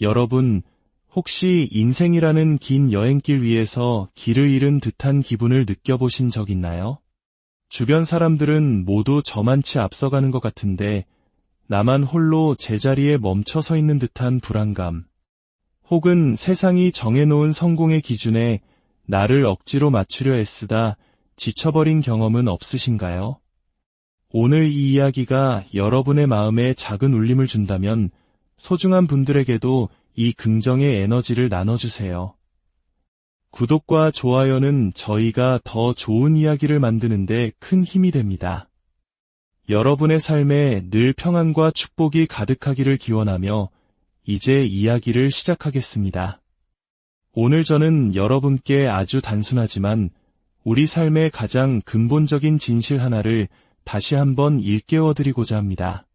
여러분, 혹시 인생이라는 긴 여행길 위에서 길을 잃은 듯한 기분을 느껴보신 적 있나요? 주변 사람들은 모두 저만치 앞서가는 것 같은데 나만 홀로 제자리에 멈춰 서 있는 듯한 불안감, 혹은 세상이 정해놓은 성공의 기준에 나를 억지로 맞추려 애쓰다 지쳐버린 경험은 없으신가요? 오늘 이 이야기가 여러분의 마음에 작은 울림을 준다면 소중한 분들에게도 이 긍정의 에너지를 나눠주세요. 구독과 좋아요는 저희가 더 좋은 이야기를 만드는데 큰 힘이 됩니다. 여러분의 삶에 늘 평안과 축복이 가득하기를 기원하며 이제 이야기를 시작하겠습니다. 오늘 저는 여러분께 아주 단순하지만 우리 삶의 가장 근본적인 진실 하나를 다시 한번 일깨워드리고자 합니다.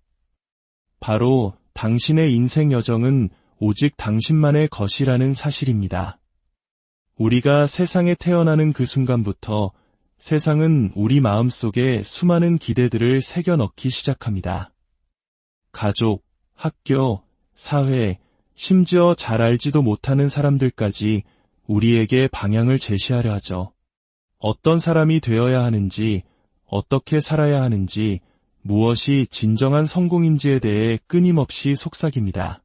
바로 당신의 인생 여정은 오직 당신만의 것이라는 사실입니다. 우리가 세상에 태어나는 그 순간부터 세상은 우리 마음속에 수많은 기대들을 새겨 넣기 시작합니다. 가족, 학교, 사회, 심지어 잘 알지도 못하는 사람들까지 우리에게 방향을 제시하려 하죠. 어떤 사람이 되어야 하는지, 어떻게 살아야 하는지, 무엇이 진정한 성공인지에 대해 끊임없이 속삭입니다.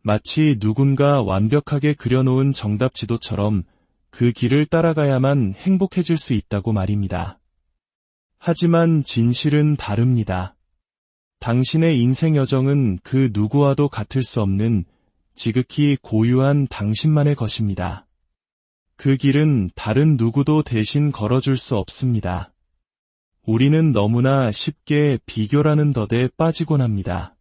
마치 누군가 완벽하게 그려놓은 정답 지도처럼 그 길을 따라가야만 행복해질 수 있다고 말입니다. 하지만 진실은 다릅니다. 당신의 인생 여정은 그 누구와도 같을 수 없는 지극히 고유한 당신만의 것입니다. 그 길은 다른 누구도 대신 걸어줄 수 없습니다. 우리는 너무나 쉽게 비교라는 덫에 빠지곤 합니다.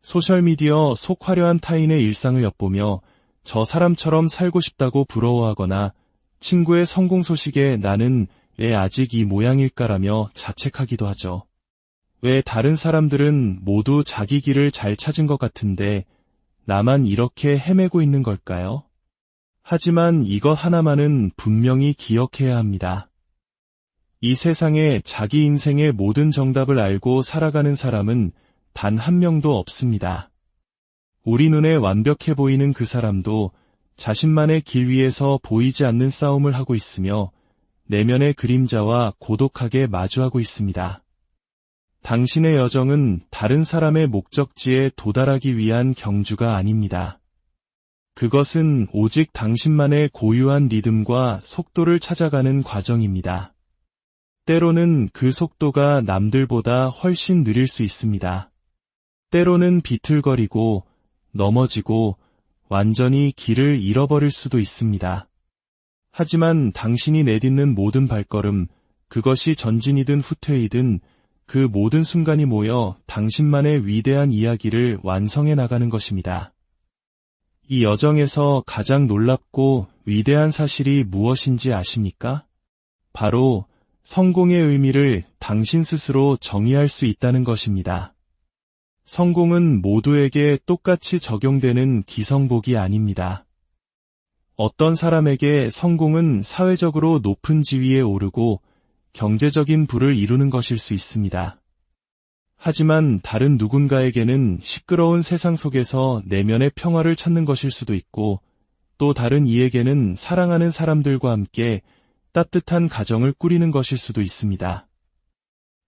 소셜미디어 속 화려한 타인의 일상을 엿보며 저 사람처럼 살고 싶다고 부러워하거나 친구의 성공 소식에 나는 왜 아직 이 모양일까라며 자책하기도 하죠. 왜 다른 사람들은 모두 자기 길을 잘 찾은 것 같은데 나만 이렇게 헤매고 있는 걸까요? 하지만 이것 하나만은 분명히 기억해야 합니다. 이 세상에 자기 인생의 모든 정답을 알고 살아가는 사람은 단 한 명도 없습니다. 우리 눈에 완벽해 보이는 그 사람도 자신만의 길 위에서 보이지 않는 싸움을 하고 있으며 내면의 그림자와 고독하게 마주하고 있습니다. 당신의 여정은 다른 사람의 목적지에 도달하기 위한 경주가 아닙니다. 그것은 오직 당신만의 고유한 리듬과 속도를 찾아가는 과정입니다. 때로는 그 속도가 남들보다 훨씬 느릴 수 있습니다. 때로는 비틀거리고 넘어지고 완전히 길을 잃어버릴 수도 있습니다. 하지만 당신이 내딛는 모든 발걸음, 그것이 전진이든 후퇴이든 그 모든 순간이 모여 당신만의 위대한 이야기를 완성해 나가는 것입니다. 이 여정에서 가장 놀랍고 위대한 사실이 무엇인지 아십니까? 바로 성공의 의미를 당신 스스로 정의할 수 있다는 것입니다. 성공은 모두에게 똑같이 적용되는 기성복이 아닙니다. 어떤 사람에게 성공은 사회적으로 높은 지위에 오르고 경제적인 부를 이루는 것일 수 있습니다. 하지만 다른 누군가에게는 시끄러운 세상 속에서 내면의 평화를 찾는 것일 수도 있고 또 다른 이에게는 사랑하는 사람들과 함께 따뜻한 가정을 꾸리는 것일 수도 있습니다.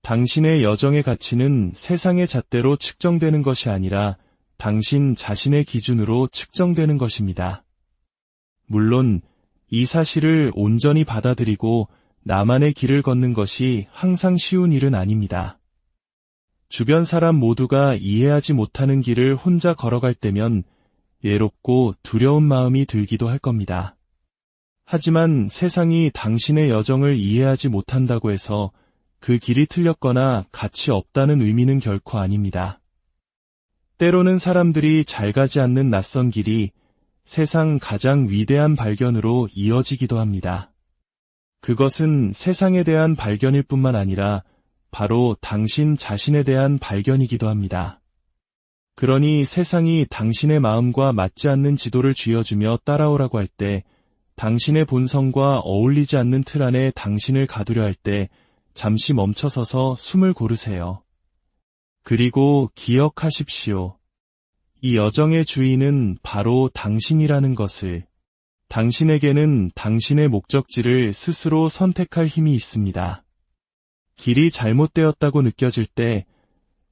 당신의 여정의 가치는 세상의 잣대로 측정되는 것이 아니라 당신 자신의 기준으로 측정되는 것입니다. 물론 이 사실을 온전히 받아들이고 나만의 길을 걷는 것이 항상 쉬운 일은 아닙니다. 주변 사람 모두가 이해하지 못하는 길을 혼자 걸어갈 때면 외롭고 두려운 마음이 들기도 할 겁니다. 하지만 세상이 당신의 여정을 이해하지 못한다고 해서 그 길이 틀렸거나 가치 없다는 의미는 결코 아닙니다. 때로는 사람들이 잘 가지 않는 낯선 길이 세상 가장 위대한 발견으로 이어지기도 합니다. 그것은 세상에 대한 발견일 뿐만 아니라 바로 당신 자신에 대한 발견이기도 합니다. 그러니 세상이 당신의 마음과 맞지 않는 지도를 쥐어주며 따라오라고 할 때, 당신의 본성과 어울리지 않는 틀 안에 당신을 가두려 할 때 잠시 멈춰서서 숨을 고르세요. 그리고 기억하십시오. 이 여정의 주인은 바로 당신이라는 것을, 당신에게는 당신의 목적지를 스스로 선택할 힘이 있습니다. 길이 잘못되었다고 느껴질 때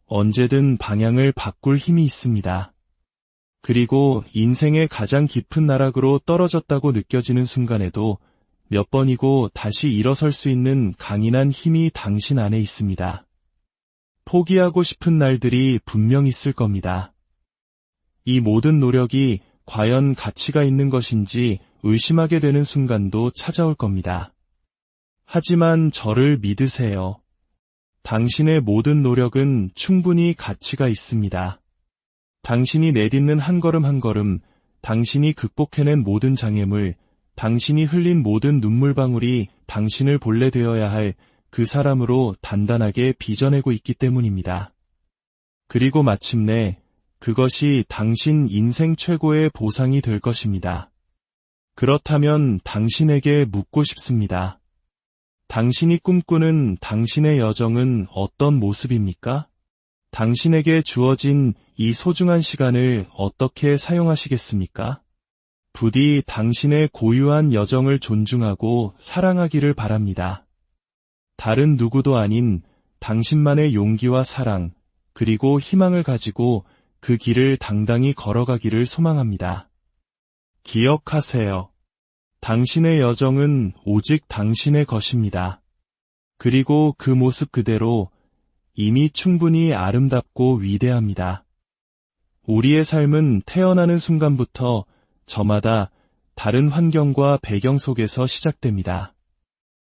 언제든 방향을 바꿀 힘이 있습니다. 그리고 인생의 가장 깊은 나락으로 떨어졌다고 느껴지는 순간에도 몇 번이고 다시 일어설 수 있는 강인한 힘이 당신 안에 있습니다. 포기하고 싶은 날들이 분명 있을 겁니다. 이 모든 노력이 과연 가치가 있는 것인지 의심하게 되는 순간도 찾아올 겁니다. 하지만 저를 믿으세요. 당신의 모든 노력은 충분히 가치가 있습니다. 당신이 내딛는 한 걸음 한 걸음, 당신이 극복해낸 모든 장애물, 당신이 흘린 모든 눈물방울이 당신을 본래 되어야 할 그 사람으로 단단하게 빚어내고 있기 때문입니다. 그리고 마침내 그것이 당신 인생 최고의 보상이 될 것입니다. 그렇다면 당신에게 묻고 싶습니다. 당신이 꿈꾸는 당신의 여정은 어떤 모습입니까? 당신에게 주어진 이 소중한 시간을 어떻게 사용하시겠습니까? 부디 당신의 고유한 여정을 존중하고 사랑하기를 바랍니다. 다른 누구도 아닌 당신만의 용기와 사랑, 그리고 희망을 가지고 그 길을 당당히 걸어가기를 소망합니다. 기억하세요. 당신의 여정은 오직 당신의 것입니다. 그리고 그 모습 그대로 이미 충분히 아름답고 위대합니다. 우리의 삶은 태어나는 순간부터 저마다 다른 환경과 배경 속에서 시작됩니다.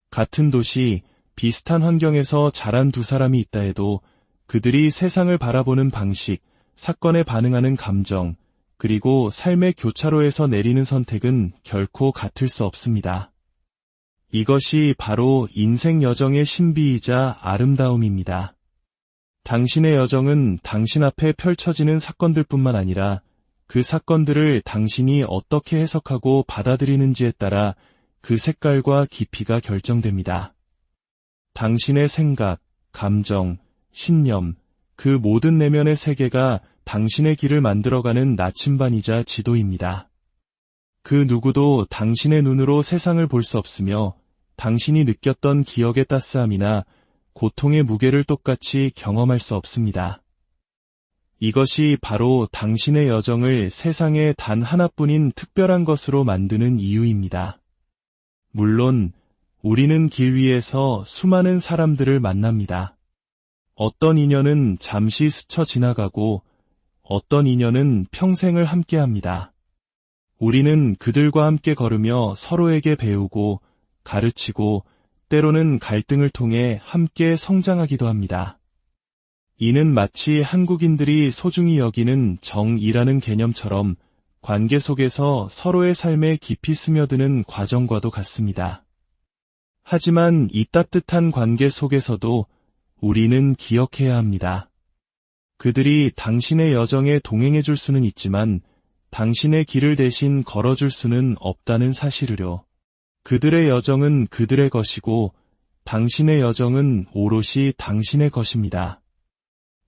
같은 도시, 비슷한 환경에서 자란 두 사람이 있다 해도 그들이 세상을 바라보는 방식, 사건에 반응하는 감정, 그리고 삶의 교차로에서 내리는 선택은 결코 같을 수 없습니다. 이것이 바로 인생 여정의 신비이자 아름다움입니다. 당신의 여정은 당신 앞에 펼쳐지는 사건들뿐만 아니라 그 사건들을 당신이 어떻게 해석하고 받아들이는지에 따라 그 색깔과 깊이가 결정됩니다. 당신의 생각, 감정, 신념, 그 모든 내면의 세계가 당신의 길을 만들어가는 나침반이자 지도입니다. 그 누구도 당신의 눈으로 세상을 볼 수 없으며 당신이 느꼈던 기억의 따스함이나 고통의 무게를 똑같이 경험할 수 없습니다. 이것이 바로 당신의 여정을 세상에 단 하나뿐인 특별한 것으로 만드는 이유입니다. 물론 우리는 길 위에서 수많은 사람들을 만납니다. 어떤 인연은 잠시 스쳐 지나가고 어떤 인연은 평생을 함께합니다. 우리는 그들과 함께 걸으며 서로에게 배우고 가르치고 때로는 갈등을 통해 함께 성장하기도 합니다. 이는 마치 한국인들이 소중히 여기는 정이라는 개념처럼 관계 속에서 서로의 삶에 깊이 스며드는 과정과도 같습니다. 하지만 이 따뜻한 관계 속에서도 우리는 기억해야 합니다. 그들이 당신의 여정에 동행해 줄 수는 있지만 당신의 길을 대신 걸어줄 수는 없다는 사실을요. 그들의 여정은 그들의 것이고 당신의 여정은 오롯이 당신의 것입니다.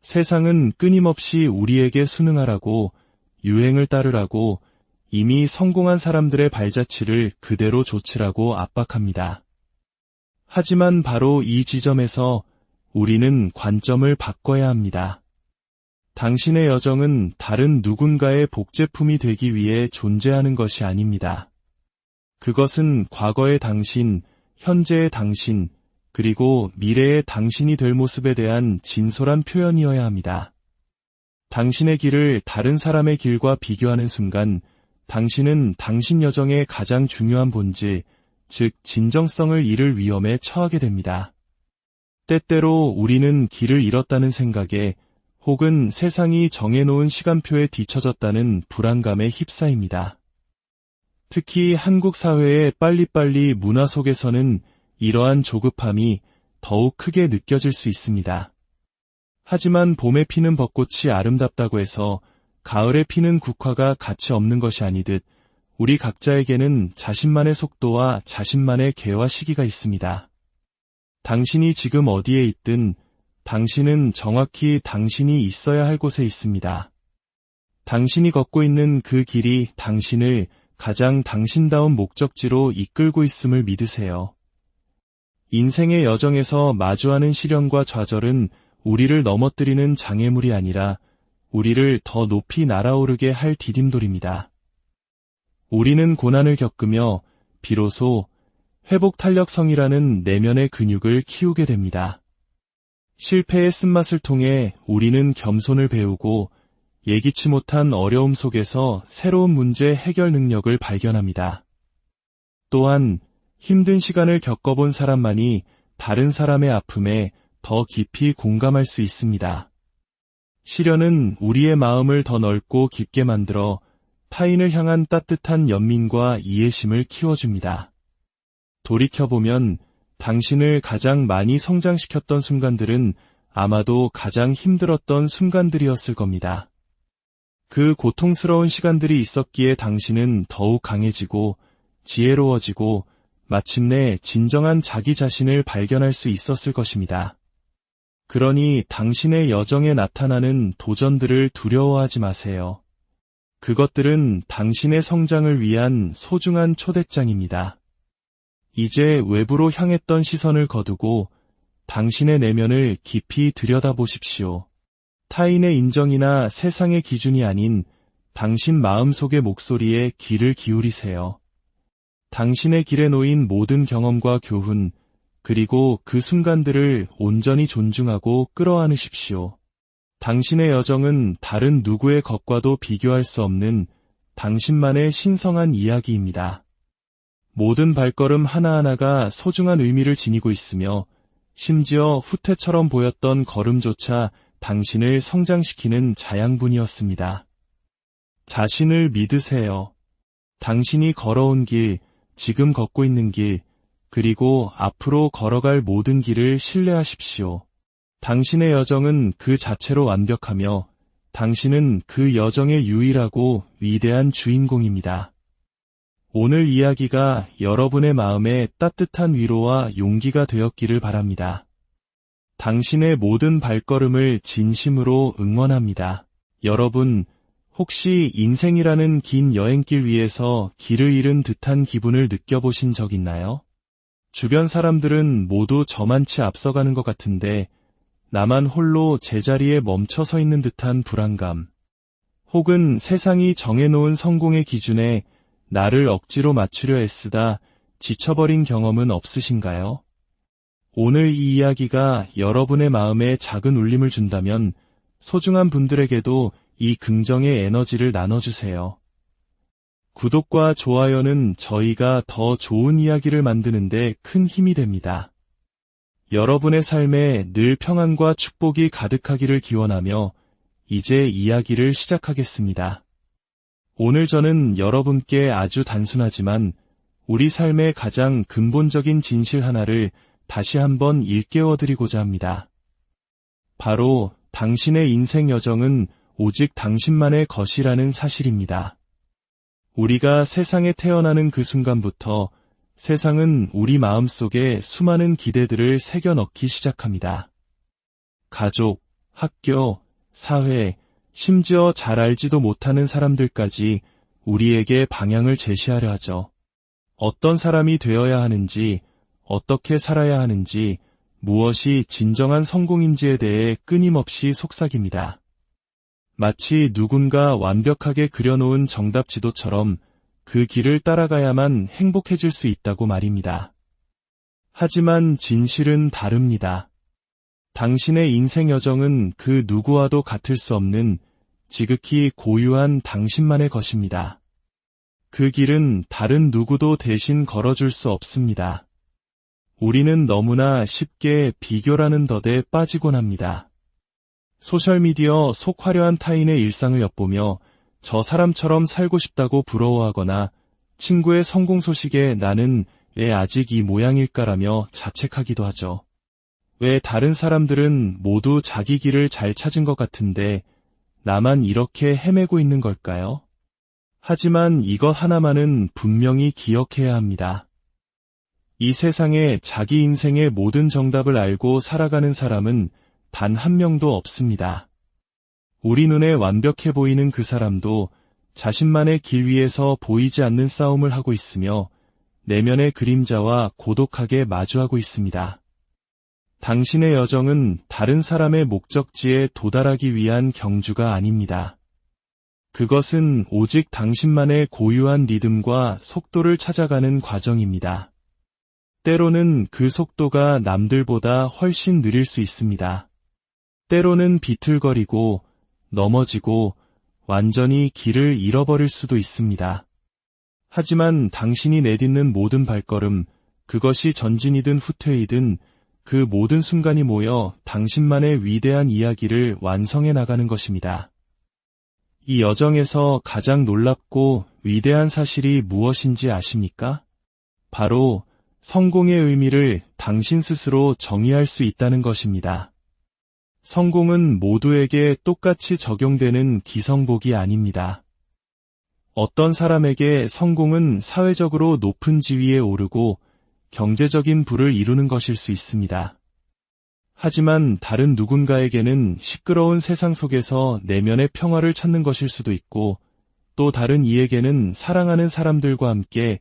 세상은 끊임없이 우리에게 순응하라고, 유행을 따르라고, 이미 성공한 사람들의 발자취를 그대로 좇으라고 압박합니다. 하지만 바로 이 지점에서 우리는 관점을 바꿔야 합니다. 당신의 여정은 다른 누군가의 복제품이 되기 위해 존재하는 것이 아닙니다. 그것은 과거의 당신, 현재의 당신, 그리고 미래의 당신이 될 모습에 대한 진솔한 표현이어야 합니다. 당신의 길을 다른 사람의 길과 비교하는 순간 당신은 당신 여정의 가장 중요한 본질, 즉 진정성을 잃을 위험에 처하게 됩니다. 때때로 우리는 길을 잃었다는 생각에 혹은 세상이 정해놓은 시간표에 뒤처졌다는 불안감에 휩싸입니다. 특히 한국 사회의 빨리빨리 문화 속에서는 이러한 조급함이 더욱 크게 느껴질 수 있습니다. 하지만 봄에 피는 벚꽃이 아름답다고 해서 가을에 피는 국화가 가치 없는 것이 아니듯 우리 각자에게는 자신만의 속도와 자신만의 계와 시기가 있습니다. 당신이 지금 어디에 있든 당신은 정확히 당신이 있어야 할 곳에 있습니다. 당신이 걷고 있는 그 길이 당신을 가장 당신다운 목적지로 이끌고 있음을 믿으세요. 인생의 여정에서 마주하는 시련과 좌절은 우리를 넘어뜨리는 장애물이 아니라 우리를 더 높이 날아오르게 할 디딤돌입니다. 우리는 고난을 겪으며 비로소 회복탄력성이라는 내면의 근육을 키우게 됩니다. 실패의 쓴맛을 통해 우리는 겸손을 배우고 예기치 못한 어려움 속에서 새로운 문제 해결 능력을 발견합니다. 또한 힘든 시간을 겪어본 사람만이 다른 사람의 아픔에 더 깊이 공감할 수 있습니다. 시련은 우리의 마음을 더 넓고 깊게 만들어 타인을 향한 따뜻한 연민과 이해심을 키워줍니다. 돌이켜보면 당신을 가장 많이 성장시켰던 순간들은 아마도 가장 힘들었던 순간들이었을 겁니다. 그 고통스러운 시간들이 있었기에 당신은 더욱 강해지고 지혜로워지고 마침내 진정한 자기 자신을 발견할 수 있었을 것입니다. 그러니 당신의 여정에 나타나는 도전들을 두려워하지 마세요. 그것들은 당신의 성장을 위한 소중한 초대장입니다. 이제 외부로 향했던 시선을 거두고 당신의 내면을 깊이 들여다보십시오. 타인의 인정이나 세상의 기준이 아닌 당신 마음속의 목소리에 귀를 기울이세요. 당신의 길에 놓인 모든 경험과 교훈, 그리고 그 순간들을 온전히 존중하고 끌어안으십시오. 당신의 여정은 다른 누구의 것과도 비교할 수 없는 당신만의 신성한 이야기입니다. 모든 발걸음 하나하나가 소중한 의미를 지니고 있으며 심지어 후퇴처럼 보였던 걸음조차 당신을 성장시키는 자양분이었습니다. 자신을 믿으세요. 당신이 걸어온 길, 지금 걷고 있는 길, 그리고 앞으로 걸어갈 모든 길을 신뢰하십시오. 당신의 여정은 그 자체로 완벽하며 당신은 그 여정의 유일하고 위대한 주인공입니다. 오늘 이야기가 여러분의 마음에 따뜻한 위로와 용기가 되었기를 바랍니다. 당신의 모든 발걸음을 진심으로 응원합니다. 여러분, 혹시 인생이라는 긴 여행길 위에서 길을 잃은 듯한 기분을 느껴보신 적 있나요? 주변 사람들은 모두 저만치 앞서가는 것 같은데 나만 홀로 제자리에 멈춰 서 있는 듯한 불안감, 혹은 세상이 정해놓은 성공의 기준에 나를 억지로 맞추려 애쓰다 지쳐버린 경험은 없으신가요? 오늘 이 이야기가 여러분의 마음에 작은 울림을 준다면 소중한 분들에게도 이 긍정의 에너지를 나눠주세요. 구독과 좋아요는 저희가 더 좋은 이야기를 만드는데 큰 힘이 됩니다. 여러분의 삶에 늘 평안과 축복이 가득하기를 기원하며 이제 이야기를 시작하겠습니다. 오늘 저는 여러분께 아주 단순하지만 우리 삶의 가장 근본적인 진실 하나를 다시 한번 일깨워드리고자 합니다. 바로 당신의 인생 여정은 오직 당신만의 것이라는 사실입니다. 우리가 세상에 태어나는 그 순간부터 세상은 우리 마음속에 수많은 기대들을 새겨 넣기 시작합니다. 가족, 학교, 사회, 심지어 잘 알지도 못하는 사람들까지 우리에게 방향을 제시하려 하죠. 어떤 사람이 되어야 하는지, 어떻게 살아야 하는지, 무엇이 진정한 성공인지에 대해 끊임없이 속삭입니다. 마치 누군가 완벽하게 그려놓은 정답 지도처럼 그 길을 따라가야만 행복해질 수 있다고 말입니다. 하지만 진실은 다릅니다. 당신의 인생 여정은 그 누구와도 같을 수 없는 지극히 고유한 당신만의 것입니다. 그 길은 다른 누구도 대신 걸어줄 수 없습니다. 우리는 너무나 쉽게 비교라는 덫에 빠지곤 합니다. 소셜미디어 속 화려한 타인의 일상을 엿보며 저 사람처럼 살고 싶다고 부러워하거나 친구의 성공 소식에 나는 왜 아직 이 모양일까라며 자책하기도 하죠. 왜 다른 사람들은 모두 자기 길을 잘 찾은 것 같은데 나만 이렇게 헤매고 있는 걸까요? 하지만 이것 하나만은 분명히 기억해야 합니다. 이 세상에 자기 인생의 모든 정답을 알고 살아가는 사람은 단 한 명도 없습니다. 우리 눈에 완벽해 보이는 그 사람도 자신만의 길 위에서 보이지 않는 싸움을 하고 있으며 내면의 그림자와 고독하게 마주하고 있습니다. 당신의 여정은 다른 사람의 목적지에 도달하기 위한 경주가 아닙니다. 그것은 오직 당신만의 고유한 리듬과 속도를 찾아가는 과정입니다. 때로는 그 속도가 남들보다 훨씬 느릴 수 있습니다. 때로는 비틀거리고 넘어지고 완전히 길을 잃어버릴 수도 있습니다. 하지만 당신이 내딛는 모든 발걸음, 그것이 전진이든 후퇴이든 그 모든 순간이 모여 당신만의 위대한 이야기를 완성해 나가는 것입니다. 이 여정에서 가장 놀랍고 위대한 사실이 무엇인지 아십니까? 바로 성공의 의미를 당신 스스로 정의할 수 있다는 것입니다. 성공은 모두에게 똑같이 적용되는 기성복이 아닙니다. 어떤 사람에게 성공은 사회적으로 높은 지위에 오르고 경제적인 부를 이루는 것일 수 있습니다. 하지만 다른 누군가에게는 시끄러운 세상 속에서 내면의 평화를 찾는 것일 수도 있고, 또 다른 이에게는 사랑하는 사람들과 함께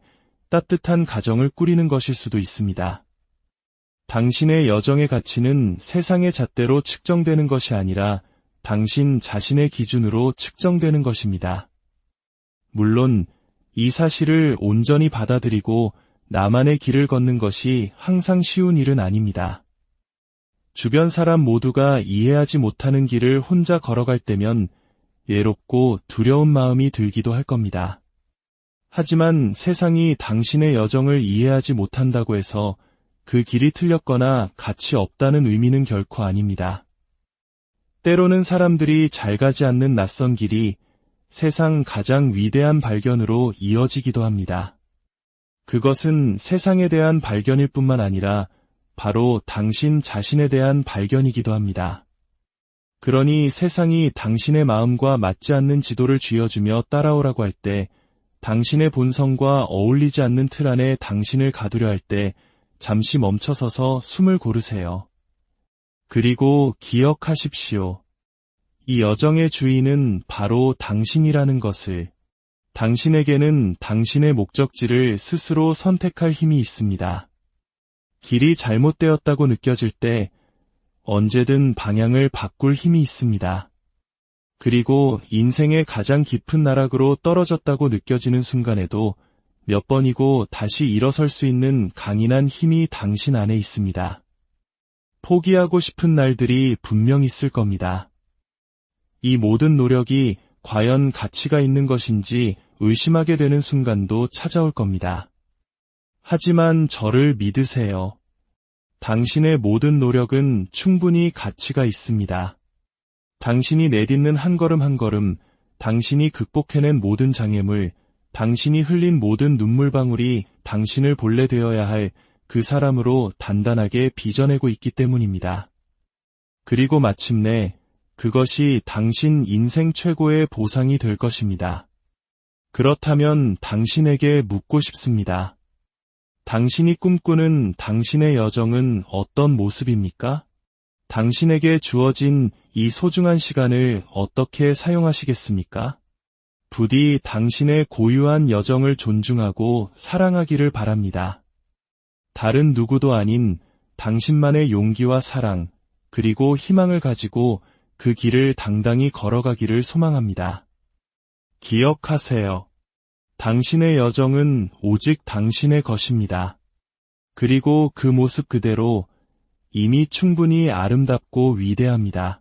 따뜻한 가정을 꾸리는 것일 수도 있습니다. 당신의 여정의 가치는 세상의 잣대로 측정되는 것이 아니라 당신 자신의 기준으로 측정되는 것입니다. 물론 이 사실을 온전히 받아들이고 나만의 길을 걷는 것이 항상 쉬운 일은 아닙니다. 주변 사람 모두가 이해하지 못하는 길을 혼자 걸어갈 때면 외롭고 두려운 마음이 들기도 할 겁니다. 하지만 세상이 당신의 여정을 이해하지 못한다고 해서 그 길이 틀렸거나 가치 없다는 의미는 결코 아닙니다. 때로는 사람들이 잘 가지 않는 낯선 길이 세상 가장 위대한 발견으로 이어지기도 합니다. 그것은 세상에 대한 발견일 뿐만 아니라 바로 당신 자신에 대한 발견이기도 합니다. 그러니 세상이 당신의 마음과 맞지 않는 지도를 쥐어주며 따라오라고 할 때, 당신의 본성과 어울리지 않는 틀 안에 당신을 가두려 할 때 잠시 멈춰서서 숨을 고르세요. 그리고 기억하십시오. 이 여정의 주인은 바로 당신이라는 것을. 당신에게는 당신의 목적지를 스스로 선택할 힘이 있습니다. 길이 잘못되었다고 느껴질 때 언제든 방향을 바꿀 힘이 있습니다. 그리고 인생의 가장 깊은 나락으로 떨어졌다고 느껴지는 순간에도 몇 번이고 다시 일어설 수 있는 강인한 힘이 당신 안에 있습니다. 포기하고 싶은 날들이 분명 있을 겁니다. 이 모든 노력이 과연 가치가 있는 것인지 의심하게 되는 순간도 찾아올 겁니다. 하지만 저를 믿으세요. 당신의 모든 노력은 충분히 가치가 있습니다. 당신이 내딛는 한 걸음 한 걸음, 당신이 극복해낸 모든 장애물, 당신이 흘린 모든 눈물방울이 당신을 본래 되어야 할 그 사람으로 단단하게 빚어내고 있기 때문입니다. 그리고 마침내 그것이 당신 인생 최고의 보상이 될 것입니다. 그렇다면 당신에게 묻고 싶습니다. 당신이 꿈꾸는 당신의 여정은 어떤 모습입니까? 당신에게 주어진 이 소중한 시간을 어떻게 사용하시겠습니까? 부디 당신의 고유한 여정을 존중하고 사랑하기를 바랍니다. 다른 누구도 아닌 당신만의 용기와 사랑, 그리고 희망을 가지고 그 길을 당당히 걸어가기를 소망합니다. 기억하세요. 당신의 여정은 오직 당신의 것입니다. 그리고 그 모습 그대로 이미 충분히 아름답고 위대합니다.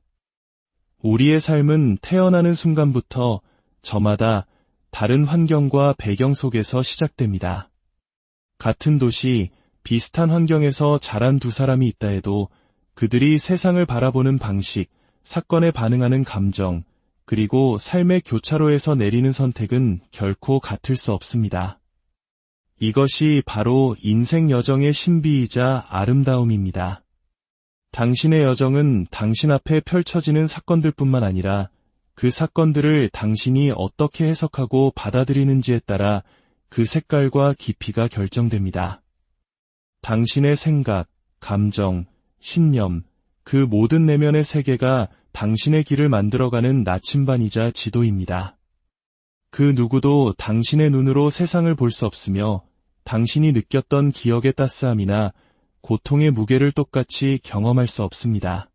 우리의 삶은 태어나는 순간부터 저마다 다른 환경과 배경 속에서 시작됩니다. 같은 도시, 비슷한 환경에서 자란 두 사람이 있다 해도 그들이 세상을 바라보는 방식, 사건에 반응하는 감정, 그리고 삶의 교차로에서 내리는 선택은 결코 같을 수 없습니다. 이것이 바로 인생 여정의 신비이자 아름다움입니다. 당신의 여정은 당신 앞에 펼쳐지는 사건들뿐만 아니라 그 사건들을 당신이 어떻게 해석하고 받아들이는지에 따라 그 색깔과 깊이가 결정됩니다. 당신의 생각, 감정, 신념, 그 모든 내면의 세계가 당신의 길을 만들어가는 나침반이자 지도입니다. 그 누구도 당신의 눈으로 세상을 볼 수 없으며 당신이 느꼈던 기억의 따스함이나 고통의 무게를 똑같이 경험할 수 없습니다.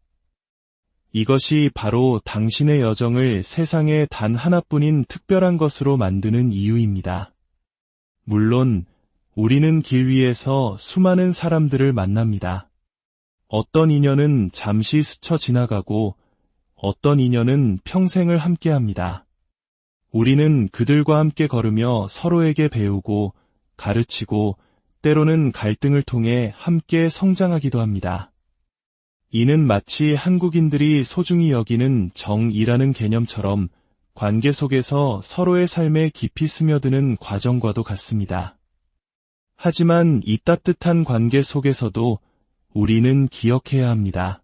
이것이 바로 당신의 여정을 세상에 단 하나뿐인 특별한 것으로 만드는 이유입니다. 물론 우리는 길 위에서 수많은 사람들을 만납니다. 어떤 인연은 잠시 스쳐 지나가고 어떤 인연은 평생을 함께합니다. 우리는 그들과 함께 걸으며 서로에게 배우고 가르치고 때로는 갈등을 통해 함께 성장하기도 합니다. 이는 마치 한국인들이 소중히 여기는 정이라는 개념처럼 관계 속에서 서로의 삶에 깊이 스며드는 과정과도 같습니다. 하지만 이 따뜻한 관계 속에서도 우리는 기억해야 합니다.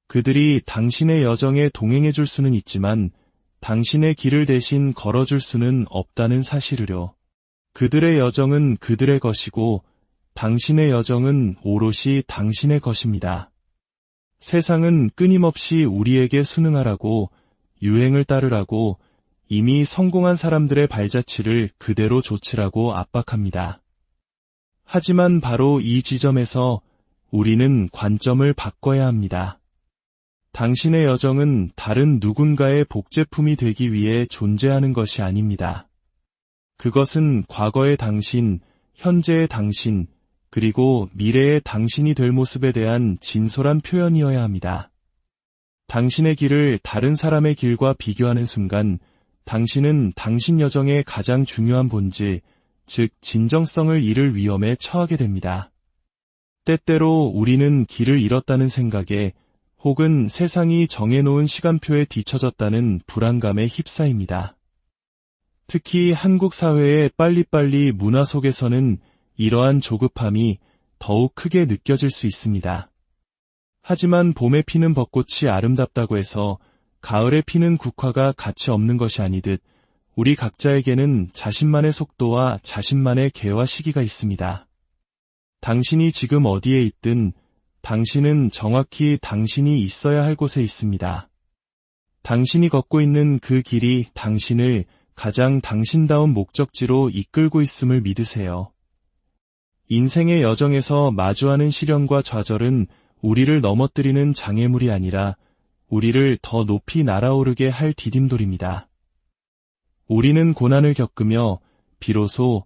그들이 당신의 여정에 동행해 줄 수는 있지만 당신의 길을 대신 걸어줄 수는 없다는 사실을요. 그들의 여정은 그들의 것이고 당신의 여정은 오롯이 당신의 것입니다. 세상은 끊임없이 우리에게 순응하라고, 유행을 따르라고, 이미 성공한 사람들의 발자취를 그대로 좇으라고 압박합니다. 하지만 바로 이 지점에서 우리는 관점을 바꿔야 합니다. 당신의 여정은 다른 누군가의 복제품이 되기 위해 존재하는 것이 아닙니다. 그것은 과거의 당신, 현재의 당신, 그리고 미래의 당신이 될 모습에 대한 진솔한 표현이어야 합니다. 당신의 길을 다른 사람의 길과 비교하는 순간 당신은 당신 여정의 가장 중요한 본질, 즉 진정성을 잃을 위험에 처하게 됩니다. 때때로 우리는 길을 잃었다는 생각에 혹은 세상이 정해놓은 시간표에 뒤처졌다는 불안감에 휩싸입니다. 특히 한국 사회의 빨리빨리 문화 속에서는 이러한 조급함이 더욱 크게 느껴질 수 있습니다. 하지만 봄에 피는 벚꽃이 아름답다고 해서 가을에 피는 국화가 가치 없는 것이 아니듯 우리 각자에게는 자신만의 속도와 자신만의 개화 시기가 있습니다. 당신이 지금 어디에 있든 당신은 정확히 당신이 있어야 할 곳에 있습니다. 당신이 걷고 있는 그 길이 당신을 가장 당신다운 목적지로 이끌고 있음을 믿으세요. 인생의 여정에서 마주하는 시련과 좌절은 우리를 넘어뜨리는 장애물이 아니라 우리를 더 높이 날아오르게 할 디딤돌입니다. 우리는 고난을 겪으며 비로소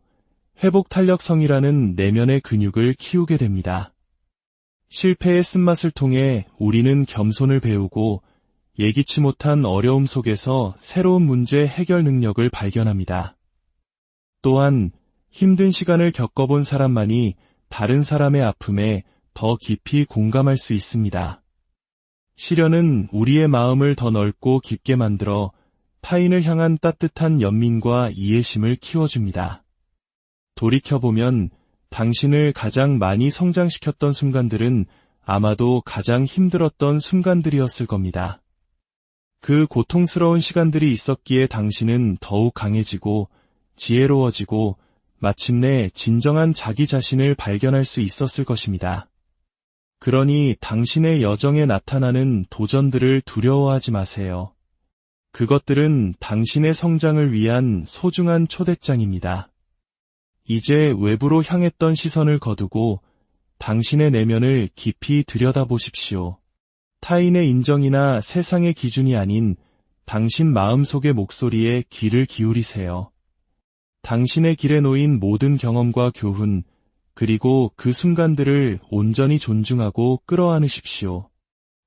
회복탄력성이라는 내면의 근육을 키우게 됩니다. 실패의 쓴맛을 통해 우리는 겸손을 배우고 예기치 못한 어려움 속에서 새로운 문제 해결 능력을 발견합니다. 또한 힘든 시간을 겪어본 사람만이 다른 사람의 아픔에 더 깊이 공감할 수 있습니다. 시련은 우리의 마음을 더 넓고 깊게 만들어 타인을 향한 따뜻한 연민과 이해심을 키워줍니다. 돌이켜보면 당신을 가장 많이 성장시켰던 순간들은 아마도 가장 힘들었던 순간들이었을 겁니다. 그 고통스러운 시간들이 있었기에 당신은 더욱 강해지고 지혜로워지고 마침내 진정한 자기 자신을 발견할 수 있었을 것입니다. 그러니 당신의 여정에 나타나는 도전들을 두려워하지 마세요. 그것들은 당신의 성장을 위한 소중한 초대장입니다. 이제 외부로 향했던 시선을 거두고 당신의 내면을 깊이 들여다보십시오. 타인의 인정이나 세상의 기준이 아닌 당신 마음속의 목소리에 귀를 기울이세요. 당신의 길에 놓인 모든 경험과 교훈, 그리고 그 순간들을 온전히 존중하고 끌어안으십시오.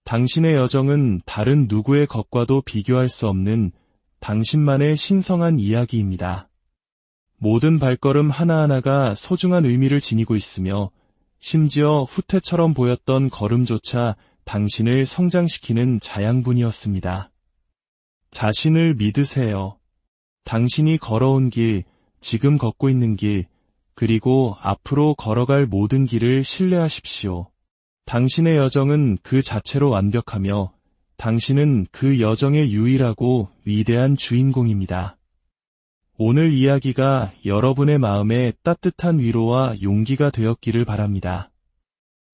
당신의 여정은 다른 누구의 것과도 비교할 수 없는 당신만의 신성한 이야기입니다. 모든 발걸음 하나하나가 소중한 의미를 지니고 있으며 심지어 후퇴처럼 보였던 걸음조차 당신을 성장시키는 자양분이었습니다. 자신을 믿으세요. 당신이 걸어온 길, 지금 걷고 있는 길, 그리고 앞으로 걸어갈 모든 길을 신뢰하십시오. 당신의 여정은 그 자체로 완벽하며 당신은 그 여정의 유일하고 위대한 주인공입니다. 오늘 이야기가 여러분의 마음에 따뜻한 위로와 용기가 되었기를 바랍니다.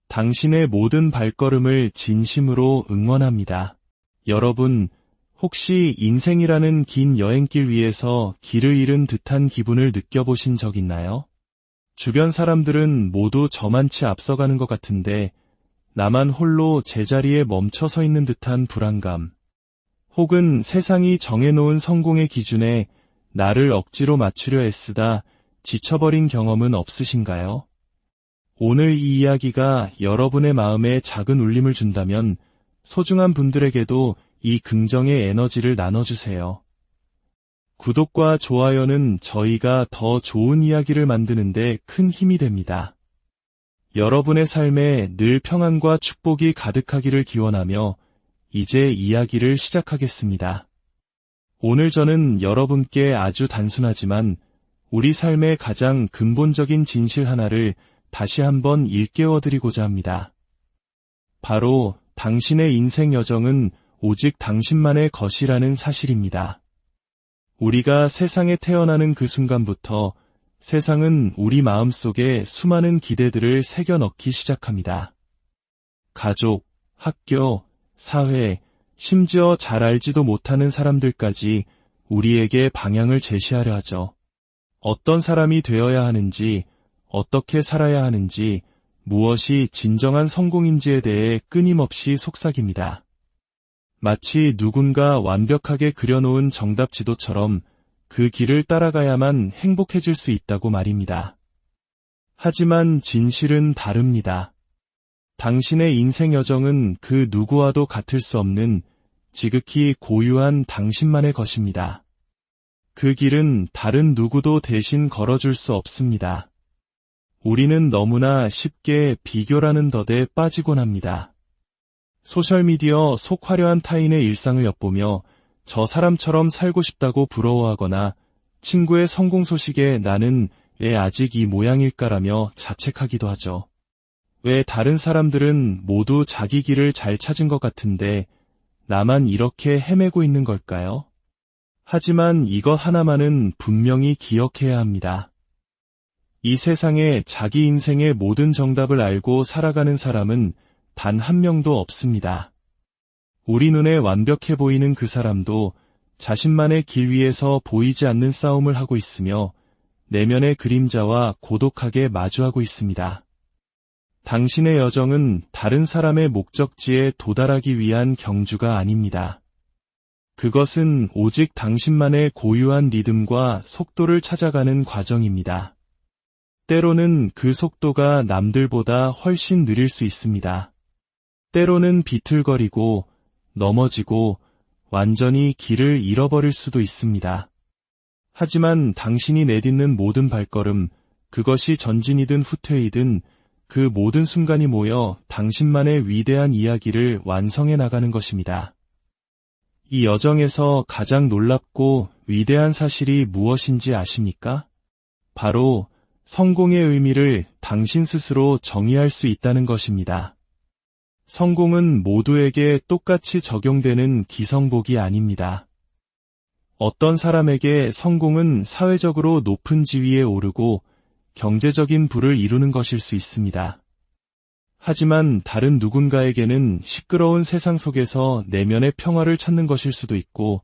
당신의 모든 발걸음을 진심으로 응원합니다. 여러분, 혹시 인생이라는 긴 여행길 위에서 길을 잃은 듯한 기분을 느껴보신 적 있나요? 주변 사람들은 모두 저만치 앞서가는 것 같은데 나만 홀로 제자리에 멈춰 서 있는 듯한 불안감, 혹은 세상이 정해놓은 성공의 기준에 나를 억지로 맞추려 애쓰다 지쳐버린 경험은 없으신가요? 오늘 이 이야기가 여러분의 마음에 작은 울림을 준다면 소중한 분들에게도 이 긍정의 에너지를 나눠주세요. 구독과 좋아요는 저희가 더 좋은 이야기를 만드는데 큰 힘이 됩니다. 여러분의 삶에 늘 평안과 축복이 가득하기를 기원하며 이제 이야기를 시작하겠습니다. 오늘 저는 여러분께 아주 단순하지만 우리 삶의 가장 근본적인 진실 하나를 다시 한번 일깨워드리고자 합니다. 바로 당신의 인생 여정은 오직 당신만의 것이라는 사실입니다. 우리가 세상에 태어나는 그 순간부터 세상은 우리 마음속에 수많은 기대들을 새겨 넣기 시작합니다. 가족, 학교, 사회, 심지어 잘 알지도 못하는 사람들까지 우리에게 방향을 제시하려 하죠. 어떤 사람이 되어야 하는지, 어떻게 살아야 하는지, 무엇이 진정한 성공인지에 대해 끊임없이 속삭입니다. 마치 누군가 완벽하게 그려놓은 정답 지도처럼 그 길을 따라가야만 행복해질 수 있다고 말입니다. 하지만 진실은 다릅니다. 당신의 인생 여정은 그 누구와도 같을 수 없는 지극히 고유한 당신만의 것입니다. 그 길은 다른 누구도 대신 걸어줄 수 없습니다. 우리는 너무나 쉽게 비교라는 덫에 빠지곤 합니다. 소셜미디어 속 화려한 타인의 일상을 엿보며 저 사람처럼 살고 싶다고 부러워하거나 친구의 성공 소식에 나는 왜 아직 이 모양일까라며 자책하기도 하죠. 왜 다른 사람들은 모두 자기 길을 잘 찾은 것 같은데 나만 이렇게 헤매고 있는 걸까요? 하지만 이것 하나만은 분명히 기억해야 합니다. 이 세상에 자기 인생의 모든 정답을 알고 살아가는 사람은 단 한 명도 없습니다. 우리 눈에 완벽해 보이는 그 사람도 자신만의 길 위에서 보이지 않는 싸움을 하고 있으며 내면의 그림자와 고독하게 마주하고 있습니다. 당신의 여정은 다른 사람의 목적지에 도달하기 위한 경주가 아닙니다. 그것은 오직 당신만의 고유한 리듬과 속도를 찾아가는 과정입니다. 때로는 그 속도가 남들보다 훨씬 느릴 수 있습니다. 때로는 비틀거리고 넘어지고 완전히 길을 잃어버릴 수도 있습니다. 하지만 당신이 내딛는 모든 발걸음, 그것이 전진이든 후퇴이든 그 모든 순간이 모여 당신만의 위대한 이야기를 완성해 나가는 것입니다. 이 여정에서 가장 놀랍고 위대한 사실이 무엇인지 아십니까? 바로 성공의 의미를 당신 스스로 정의할 수 있다는 것입니다. 성공은 모두에게 똑같이 적용되는 기성복이 아닙니다. 어떤 사람에게 성공은 사회적으로 높은 지위에 오르고 경제적인 부를 이루는 것일 수 있습니다. 하지만 다른 누군가에게는 시끄러운 세상 속에서 내면의 평화를 찾는 것일 수도 있고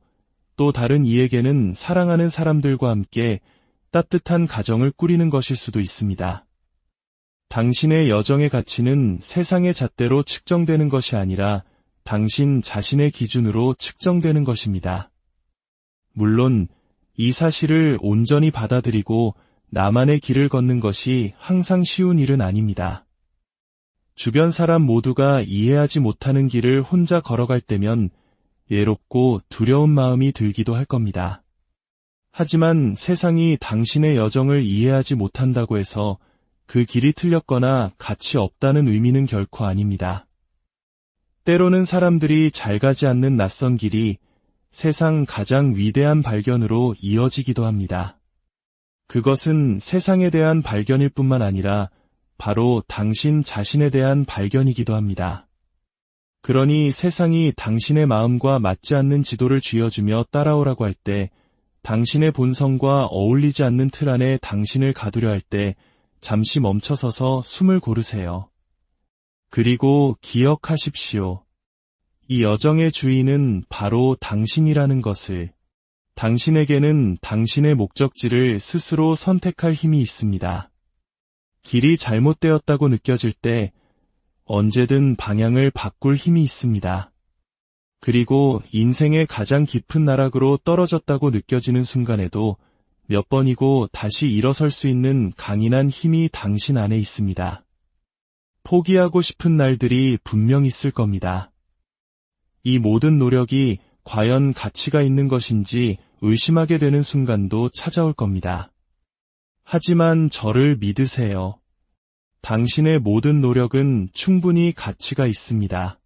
또 다른 이에게는 사랑하는 사람들과 함께 따뜻한 가정을 꾸리는 것일 수도 있습니다. 당신의 여정의 가치는 세상의 잣대로 측정되는 것이 아니라 당신 자신의 기준으로 측정되는 것입니다. 물론 이 사실을 온전히 받아들이고 나만의 길을 걷는 것이 항상 쉬운 일은 아닙니다. 주변 사람 모두가 이해하지 못하는 길을 혼자 걸어갈 때면 외롭고 두려운 마음이 들기도 할 겁니다. 하지만 세상이 당신의 여정을 이해하지 못한다고 해서 그 길이 틀렸거나 가치 없다는 의미는 결코 아닙니다. 때로는 사람들이 잘 가지 않는 낯선 길이 세상 가장 위대한 발견으로 이어지기도 합니다. 그것은 세상에 대한 발견일 뿐만 아니라 바로 당신 자신에 대한 발견이기도 합니다. 그러니 세상이 당신의 마음과 맞지 않는 지도를 쥐어주며 따라오라고 할 때, 당신의 본성과 어울리지 않는 틀 안에 당신을 가두려 할 때 잠시 멈춰서서 숨을 고르세요. 그리고 기억하십시오. 이 여정의 주인은 바로 당신이라는 것을, 당신에게는 당신의 목적지를 스스로 선택할 힘이 있습니다. 길이 잘못되었다고 느껴질 때 언제든 방향을 바꿀 힘이 있습니다. 그리고 인생의 가장 깊은 나락으로 떨어졌다고 느껴지는 순간에도 몇 번이고 다시 일어설 수 있는 강인한 힘이 당신 안에 있습니다. 포기하고 싶은 날들이 분명 있을 겁니다. 이 모든 노력이 과연 가치가 있는 것인지 의심하게 되는 순간도 찾아올 겁니다. 하지만 저를 믿으세요. 당신의 모든 노력은 충분히 가치가 있습니다.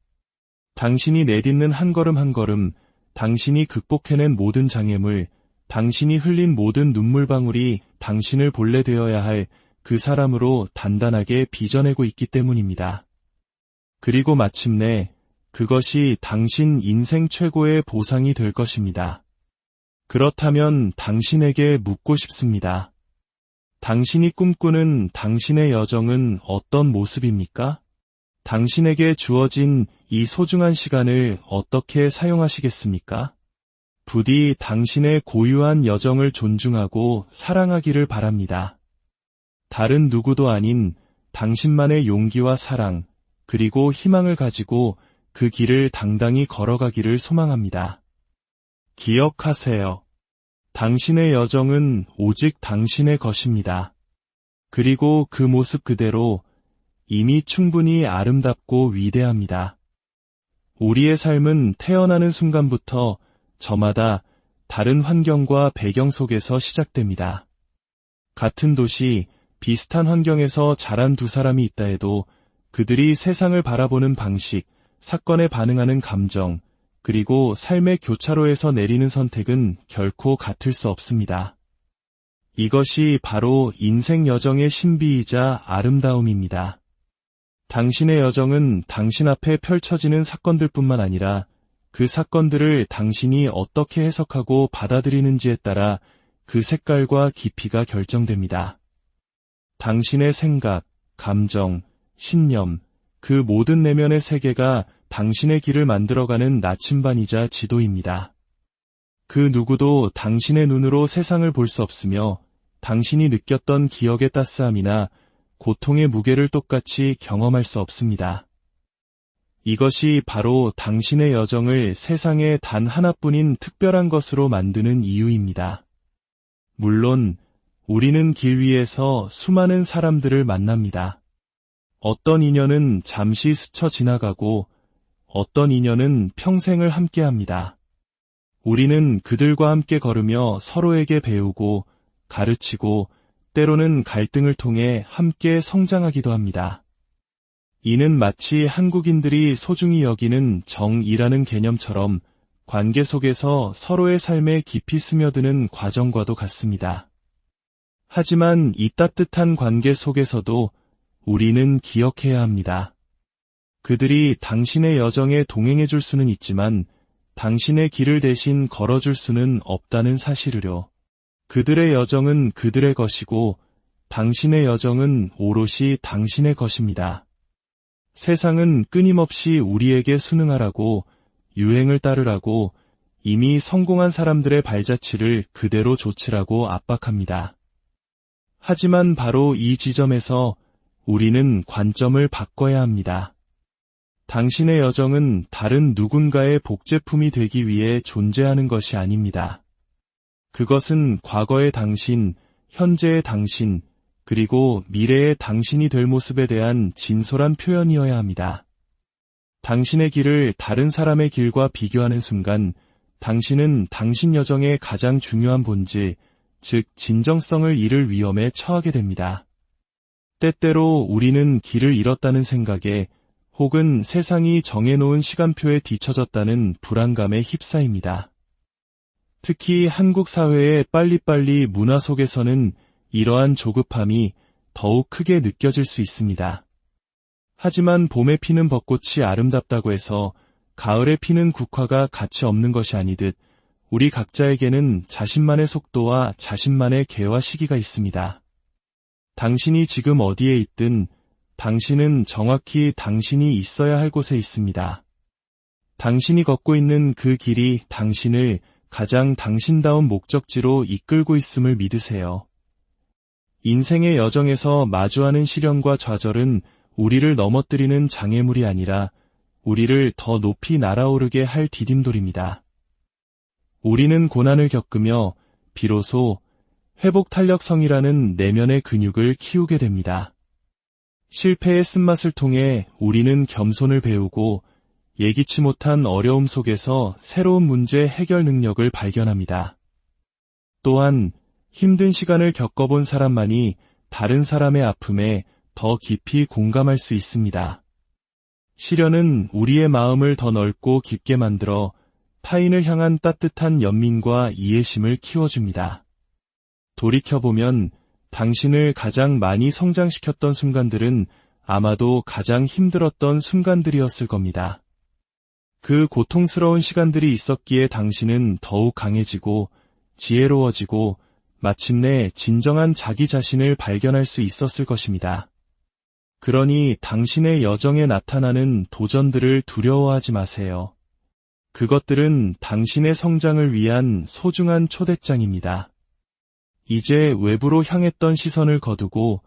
당신이 내딛는 한 걸음 한 걸음, 당신이 극복해낸 모든 장애물, 당신이 흘린 모든 눈물방울이 당신을 본래 되어야 할 그 사람으로 단단하게 빚어내고 있기 때문입니다. 그리고 마침내 그것이 당신 인생 최고의 보상이 될 것입니다. 그렇다면 당신에게 묻고 싶습니다. 당신이 꿈꾸는 당신의 여정은 어떤 모습입니까? 당신에게 주어진 이 소중한 시간을 어떻게 사용하시겠습니까? 부디 당신의 고유한 여정을 존중하고 사랑하기를 바랍니다. 다른 누구도 아닌 당신만의 용기와 사랑, 그리고 희망을 가지고 그 길을 당당히 걸어가기를 소망합니다. 기억하세요. 당신의 여정은 오직 당신의 것입니다. 그리고 그 모습 그대로 이미 충분히 아름답고 위대합니다. 우리의 삶은 태어나는 순간부터 저마다 다른 환경과 배경 속에서 시작됩니다. 같은 도시, 비슷한 환경에서 자란 두 사람이 있다 해도 그들이 세상을 바라보는 방식, 사건에 반응하는 감정, 그리고 삶의 교차로에서 내리는 선택은 결코 같을 수 없습니다. 이것이 바로 인생 여정의 신비이자 아름다움입니다. 당신의 여정은 당신 앞에 펼쳐지는 사건들뿐만 아니라 그 사건들을 당신이 어떻게 해석하고 받아들이는지에 따라 그 색깔과 깊이가 결정됩니다. 당신의 생각, 감정, 신념, 그 모든 내면의 세계가 당신의 길을 만들어가는 나침반이자 지도입니다. 그 누구도 당신의 눈으로 세상을 볼 수 없으며 당신이 느꼈던 기억의 따스함이나 고통의 무게를 똑같이 경험할 수 없습니다. 이것이 바로 당신의 여정을 세상에 단 하나뿐인 특별한 것으로 만드는 이유입니다. 물론 우리는 길 위에서 수많은 사람들을 만납니다. 어떤 인연은 잠시 스쳐 지나가고 어떤 인연은 평생을 함께합니다. 우리는 그들과 함께 걸으며 서로에게 배우고 가르치고 때로는 갈등을 통해 함께 성장하기도 합니다. 이는 마치 한국인들이 소중히 여기는 정이라는 개념처럼 관계 속에서 서로의 삶에 깊이 스며드는 과정과도 같습니다. 하지만 이 따뜻한 관계 속에서도 우리는 기억해야 합니다. 그들이 당신의 여정에 동행해줄 수는 있지만 당신의 길을 대신 걸어줄 수는 없다는 사실을요. 그들의 여정은 그들의 것이고 당신의 여정은 오롯이 당신의 것입니다. 세상은 끊임없이 우리에게 순응하라고, 유행을 따르라고, 이미 성공한 사람들의 발자취를 그대로 좇으라고 압박합니다. 하지만 바로 이 지점에서 우리는 관점을 바꿔야 합니다. 당신의 여정은 다른 누군가의 복제품이 되기 위해 존재하는 것이 아닙니다. 그것은 과거의 당신, 현재의 당신, 그리고 미래의 당신이 될 모습에 대한 진솔한 표현이어야 합니다. 당신의 길을 다른 사람의 길과 비교하는 순간 당신은 당신 여정의 가장 중요한 본질, 즉 진정성을 잃을 위험에 처하게 됩니다. 때때로 우리는 길을 잃었다는 생각에 혹은 세상이 정해놓은 시간표에 뒤처졌다는 불안감에 휩싸입니다. 특히 한국 사회의 빨리빨리 문화 속에서는 이러한 조급함이 더욱 크게 느껴질 수 있습니다. 하지만 봄에 피는 벚꽃이 아름답다고 해서 가을에 피는 국화가 가치 없는 것이 아니듯 우리 각자에게는 자신만의 속도와 자신만의 개화 시기가 있습니다. 당신이 지금 어디에 있든 당신은 정확히 당신이 있어야 할 곳에 있습니다. 당신이 걷고 있는 그 길이 당신을 가장 당신다운 목적지로 이끌고 있음을 믿으세요. 인생의 여정에서 마주하는 시련과 좌절은 우리를 넘어뜨리는 장애물이 아니라 우리를 더 높이 날아오르게 할 디딤돌입니다. 우리는 고난을 겪으며 비로소 회복탄력성이라는 내면의 근육을 키우게 됩니다. 실패의 쓴맛을 통해 우리는 겸손을 배우고 예기치 못한 어려움 속에서 새로운 문제 해결 능력을 발견합니다. 또한 힘든 시간을 겪어본 사람만이 다른 사람의 아픔에 더 깊이 공감할 수 있습니다. 시련은 우리의 마음을 더 넓고 깊게 만들어 타인을 향한 따뜻한 연민과 이해심을 키워줍니다. 돌이켜보면 당신을 가장 많이 성장시켰던 순간들은 아마도 가장 힘들었던 순간들이었을 겁니다. 그 고통스러운 시간들이 있었기에 당신은 더욱 강해지고 지혜로워지고 마침내 진정한 자기 자신을 발견할 수 있었을 것입니다. 그러니 당신의 여정에 나타나는 도전들을 두려워하지 마세요. 그것들은 당신의 성장을 위한 소중한 초대장입니다. 이제 외부로 향했던 시선을 거두고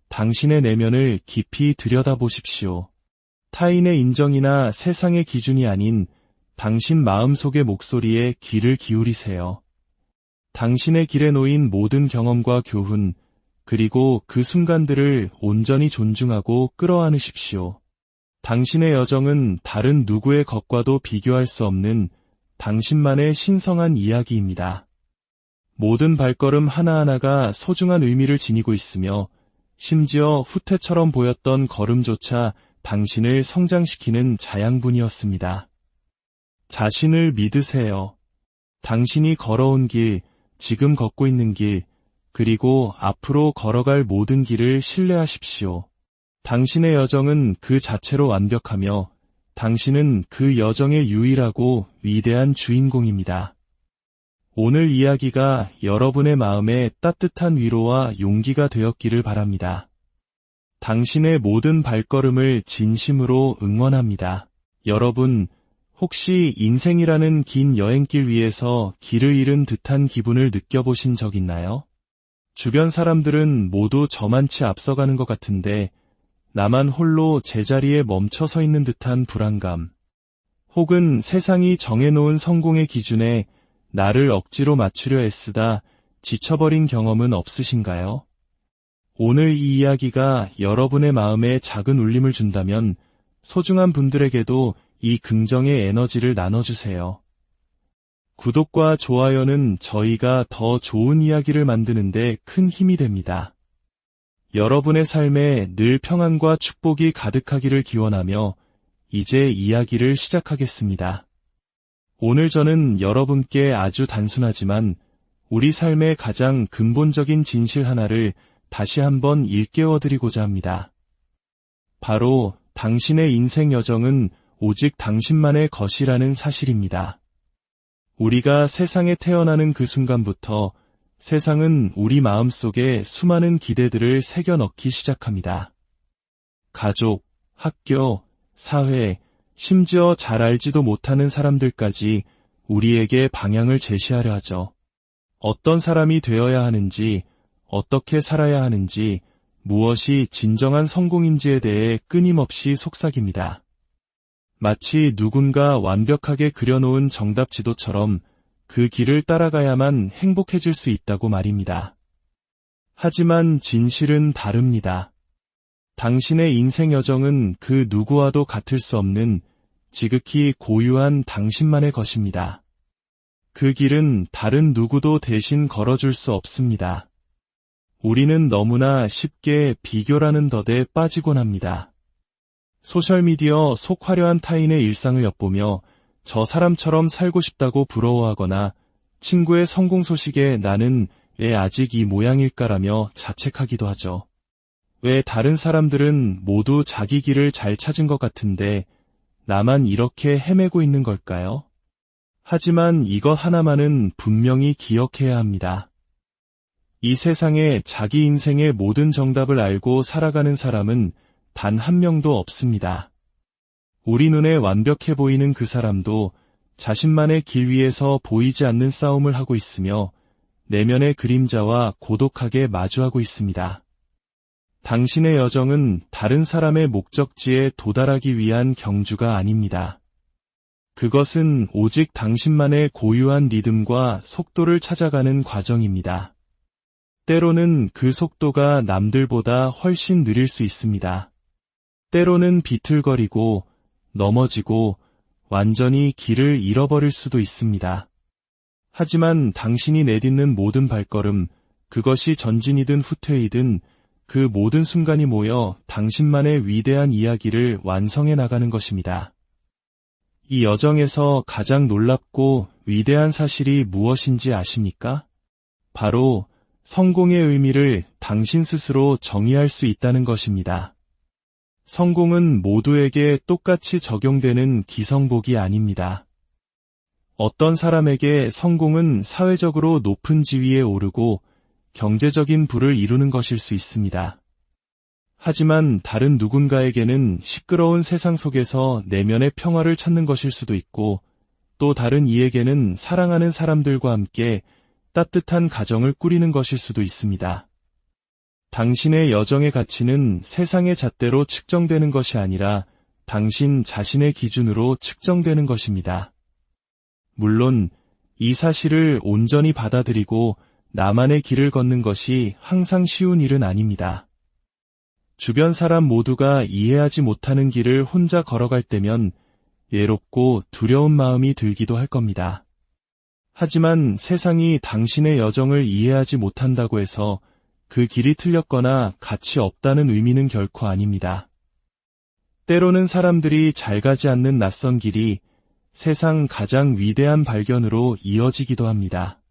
당신의 내면을 깊이 들여다보십시오. 타인의 인정이나 세상의 기준이 아닌 당신 마음속의 목소리에 귀를 기울이세요. 당신의 길에 놓인 모든 경험과 교훈, 그리고 그 순간들을 온전히 존중하고 끌어안으십시오. 당신의 여정은 다른 누구의 것과도 비교할 수 없는 당신만의 신성한 이야기입니다. 모든 발걸음 하나하나가 소중한 의미를 지니고 있으며 심지어 후퇴처럼 보였던 걸음조차 당신을 성장시키는 자양분이었습니다. 자신을 믿으세요. 당신이 걸어온 길, 지금 걷고 있는 길, 그리고 앞으로 걸어갈 모든 길을 신뢰하십시오. 당신의 여정은 그 자체로 완벽하며 당신은 그 여정의 유일하고 위대한 주인공입니다. 오늘 이야기가 여러분의 마음에 따뜻한 위로와 용기가 되었기를 바랍니다. 당신의 모든 발걸음을 진심으로 응원합니다. 여러분, 혹시 인생이라는 긴 여행길 위에서 길을 잃은 듯한 기분을 느껴보신 적 있나요? 주변 사람들은 모두 저만치 앞서가는 것 같은데 나만 홀로 제자리에 멈춰 서 있는 듯한 불안감, 혹은 세상이 정해놓은 성공의 기준에 나를 억지로 맞추려 애쓰다 지쳐버린 경험은 없으신가요? 오늘 이 이야기가 여러분의 마음에 작은 울림을 준다면 소중한 분들에게도 이 긍정의 에너지를 나눠주세요. 구독과 좋아요는 저희가 더 좋은 이야기를 만드는데 큰 힘이 됩니다. 여러분의 삶에 늘 평안과 축복이 가득하기를 기원하며 이제 이야기를 시작하겠습니다. 오늘 저는 여러분께 아주 단순하지만 우리 삶의 가장 근본적인 진실 하나를 다시 한번 일깨워드리고자 합니다. 바로 당신의 인생 여정은 오직 당신만의 것이라는 사실입니다. 우리가 세상에 태어나는 그 순간부터 세상은 우리 마음속에 수많은 기대들을 새겨 넣기 시작합니다. 가족, 학교, 사회, 심지어 잘 알지도 못하는 사람들까지 우리에게 방향을 제시하려 하죠. 어떤 사람이 되어야 하는지, 어떻게 살아야 하는지, 무엇이 진정한 성공인지에 대해 끊임없이 속삭입니다. 마치 누군가 완벽하게 그려놓은 정답 지도처럼 그 길을 따라가야만 행복해질 수 있다고 말입니다. 하지만 진실은 다릅니다. 당신의 인생 여정은 그 누구와도 같을 수 없는 지극히 고유한 당신만의 것입니다. 그 길은 다른 누구도 대신 걸어줄 수 없습니다. 우리는 너무나 쉽게 비교라는 덫에 빠지곤 합니다. 소셜미디어 속 화려한 타인의 일상을 엿보며 저 사람처럼 살고 싶다고 부러워하거나 친구의 성공 소식에 나는 왜 아직 이 모양일까라며 자책하기도 하죠. 왜 다른 사람들은 모두 자기 길을 잘 찾은 것 같은데 나만 이렇게 헤매고 있는 걸까요? 하지만 이것 하나만은 분명히 기억해야 합니다. 이 세상에 자기 인생의 모든 정답을 알고 살아가는 사람은 단 한 명도 없습니다. 우리 눈에 완벽해 보이는 그 사람도 자신만의 길 위에서 보이지 않는 싸움을 하고 있으며 내면의 그림자와 고독하게 마주하고 있습니다. 당신의 여정은 다른 사람의 목적지에 도달하기 위한 경주가 아닙니다. 그것은 오직 당신만의 고유한 리듬과 속도를 찾아가는 과정입니다. 때로는 그 속도가 남들보다 훨씬 느릴 수 있습니다. 때로는 비틀거리고 넘어지고 완전히 길을 잃어버릴 수도 있습니다. 하지만 당신이 내딛는 모든 발걸음, 그것이 전진이든 후퇴이든 그 모든 순간이 모여 당신만의 위대한 이야기를 완성해 나가는 것입니다. 이 여정에서 가장 놀랍고 위대한 사실이 무엇인지 아십니까? 바로 성공의 의미를 당신 스스로 정의할 수 있다는 것입니다. 성공은 모두에게 똑같이 적용되는 기성복이 아닙니다. 어떤 사람에게 성공은 사회적으로 높은 지위에 오르고 경제적인 부를 이루는 것일 수 있습니다. 하지만 다른 누군가에게는 시끄러운 세상 속에서 내면의 평화를 찾는 것일 수도 있고, 또 다른 이에게는 사랑하는 사람들과 함께 따뜻한 가정을 꾸리는 것일 수도 있습니다. 당신의 여정의 가치는 세상의 잣대로 측정되는 것이 아니라 당신 자신의 기준으로 측정되는 것입니다. 물론 이 사실을 온전히 받아들이고 나만의 길을 걷는 것이 항상 쉬운 일은 아닙니다. 주변 사람 모두가 이해하지 못하는 길을 혼자 걸어갈 때면 외롭고 두려운 마음이 들기도 할 겁니다. 하지만 세상이 당신의 여정을 이해하지 못한다고 해서 그 길이 틀렸거나 가치 없다는 의미는 결코 아닙니다. 때로는 사람들이 잘 가지 않는 낯선 길이 세상 가장 위대한 발견으로 이어지기도 합니다.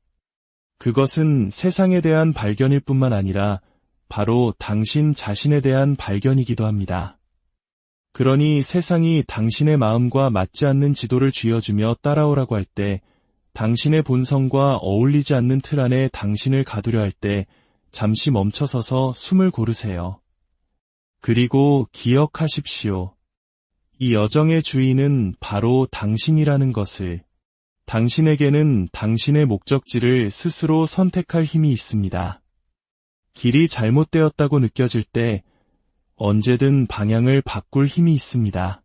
그것은 세상에 대한 발견일 뿐만 아니라 바로 당신 자신에 대한 발견이기도 합니다. 그러니 세상이 당신의 마음과 맞지 않는 지도를 쥐어주며 따라오라고 할 때, 당신의 본성과 어울리지 않는 틀 안에 당신을 가두려 할 때 잠시 멈춰서서 숨을 고르세요. 그리고 기억하십시오. 이 여정의 주인은 바로 당신이라는 것을. 당신에게는 당신의 목적지를 스스로 선택할 힘이 있습니다. 길이 잘못되었다고 느껴질 때 언제든 방향을 바꿀 힘이 있습니다.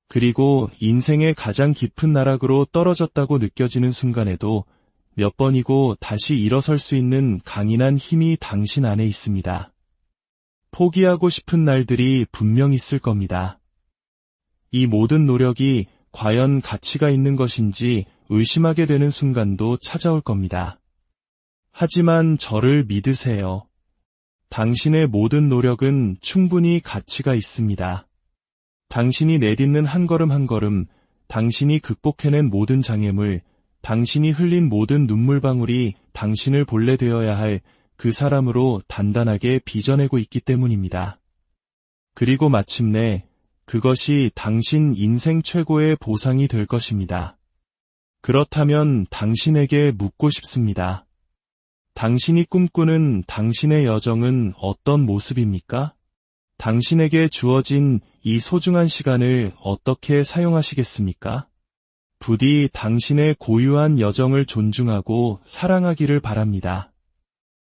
그리고 인생의 가장 깊은 나락으로 떨어졌다고 느껴지는 순간에도 몇 번이고 다시 일어설 수 있는 강인한 힘이 당신 안에 있습니다. 포기하고 싶은 날들이 분명 있을 겁니다. 이 모든 노력이 과연 가치가 있는 것인지 의심하게 되는 순간도 찾아올 겁니다. 하지만 저를 믿으세요. 당신의 모든 노력은 충분히 가치가 있습니다. 당신이 내딛는 한 걸음 한 걸음, 당신이 극복해낸 모든 장애물, 당신이 흘린 모든 눈물방울이 당신을 본래 되어야 할 그 사람으로 단단하게 빚어내고 있기 때문입니다. 그리고 마침내 그것이 당신 인생 최고의 보상이 될 것입니다. 그렇다면 당신에게 묻고 싶습니다. 당신이 꿈꾸는 당신의 여정은 어떤 모습입니까? 당신에게 주어진 이 소중한 시간을 어떻게 사용하시겠습니까? 부디 당신의 고유한 여정을 존중하고 사랑하기를 바랍니다.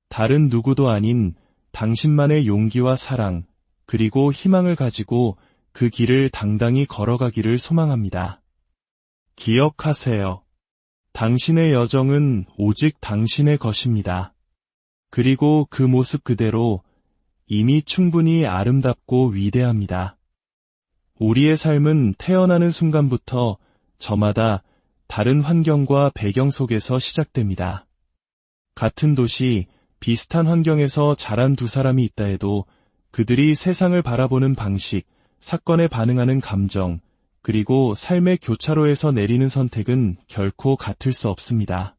다른 누구도 아닌 당신만의 용기와 사랑, 그리고 희망을 가지고 그 길을 당당히 걸어가기를 소망합니다. 기억하세요. 당신의 여정은 오직 당신의 것입니다. 그리고 그 모습 그대로 이미 충분히 아름답고 위대합니다. 우리의 삶은 태어나는 순간부터 저마다 다른 환경과 배경 속에서 시작됩니다. 같은 도시, 비슷한 환경에서 자란 두 사람이 있다 해도 그들이 세상을 바라보는 방식, 사건에 반응하는 감정, 그리고 삶의 교차로에서 내리는 선택은 결코 같을 수 없습니다.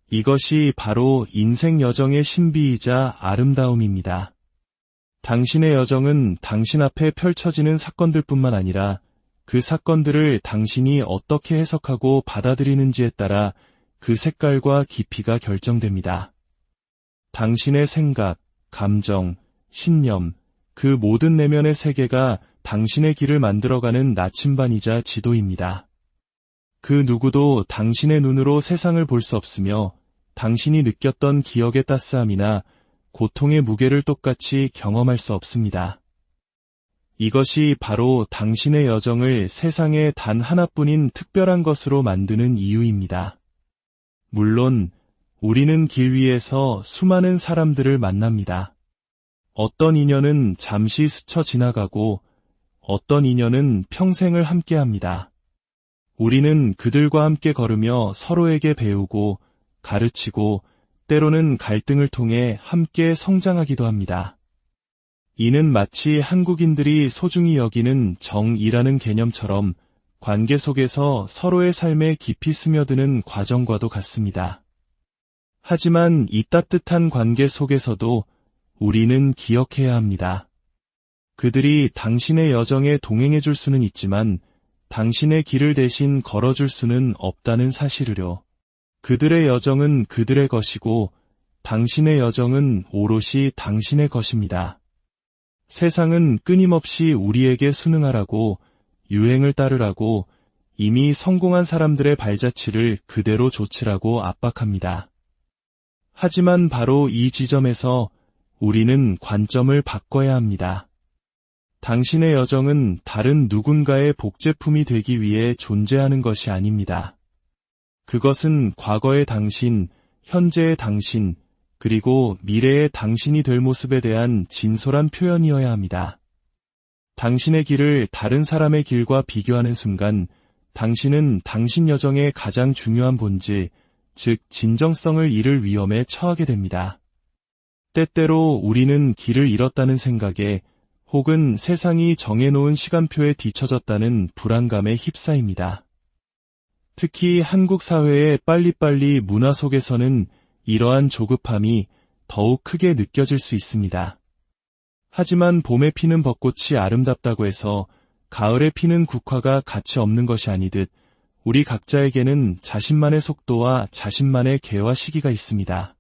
이것이 바로 인생 여정의 신비이자 아름다움입니다. 당신의 여정은 당신 앞에 펼쳐지는 사건들뿐만 아니라 그 사건들을 당신이 어떻게 해석하고 받아들이는지에 따라 그 색깔과 깊이가 결정됩니다. 당신의 생각, 감정, 신념, 그 모든 내면의 세계가 당신의 길을 만들어가는 나침반이자 지도입니다. 그 누구도 당신의 눈으로 세상을 볼 수 없으며 당신이 느꼈던 기억의 따스함이나 고통의 무게를 똑같이 경험할 수 없습니다. 이것이 바로 당신의 여정을 세상에 단 하나뿐인 특별한 것으로 만드는 이유입니다. 물론 우리는 길 위에서 수많은 사람들을 만납니다. 어떤 인연은 잠시 스쳐 지나가고 어떤 인연은 평생을 함께합니다. 우리는 그들과 함께 걸으며 서로에게 배우고 가르치고 때로는 갈등을 통해 함께 성장하기도 합니다. 이는 마치 한국인들이 소중히 여기는 정이라는 개념처럼 관계 속에서 서로의 삶에 깊이 스며드는 과정과도 같습니다. 하지만 이 따뜻한 관계 속에서도 우리는 기억해야 합니다. 그들이 당신의 여정에 동행해 줄 수는 있지만 당신의 길을 대신 걸어줄 수는 없다는 사실을요. 그들의 여정은 그들의 것이고 당신의 여정은 오롯이 당신의 것입니다. 세상은 끊임없이 우리에게 순응하라고, 유행을 따르라고, 이미 성공한 사람들의 발자취를 그대로 좇으라고 압박합니다. 하지만 바로 이 지점에서 우리는 관점을 바꿔야 합니다. 당신의 여정은 다른 누군가의 복제품이 되기 위해 존재하는 것이 아닙니다. 그것은 과거의 당신, 현재의 당신, 그리고 미래의 당신이 될 모습에 대한 진솔한 표현이어야 합니다. 당신의 길을 다른 사람의 길과 비교하는 순간 당신은 당신 여정의 가장 중요한 본질, 즉 진정성을 잃을 위험에 처하게 됩니다. 때때로 우리는 길을 잃었다는 생각에 혹은 세상이 정해놓은 시간표에 뒤처졌다는 불안감에 휩싸입니다. 특히 한국 사회의 빨리빨리 문화 속에서는 이러한 조급함이 더욱 크게 느껴질 수 있습니다. 하지만 봄에 피는 벚꽃이 아름답다고 해서 가을에 피는 국화가 가치 없는 것이 아니듯 우리 각자에게는 자신만의 속도와 자신만의 개화 시기가 있습니다.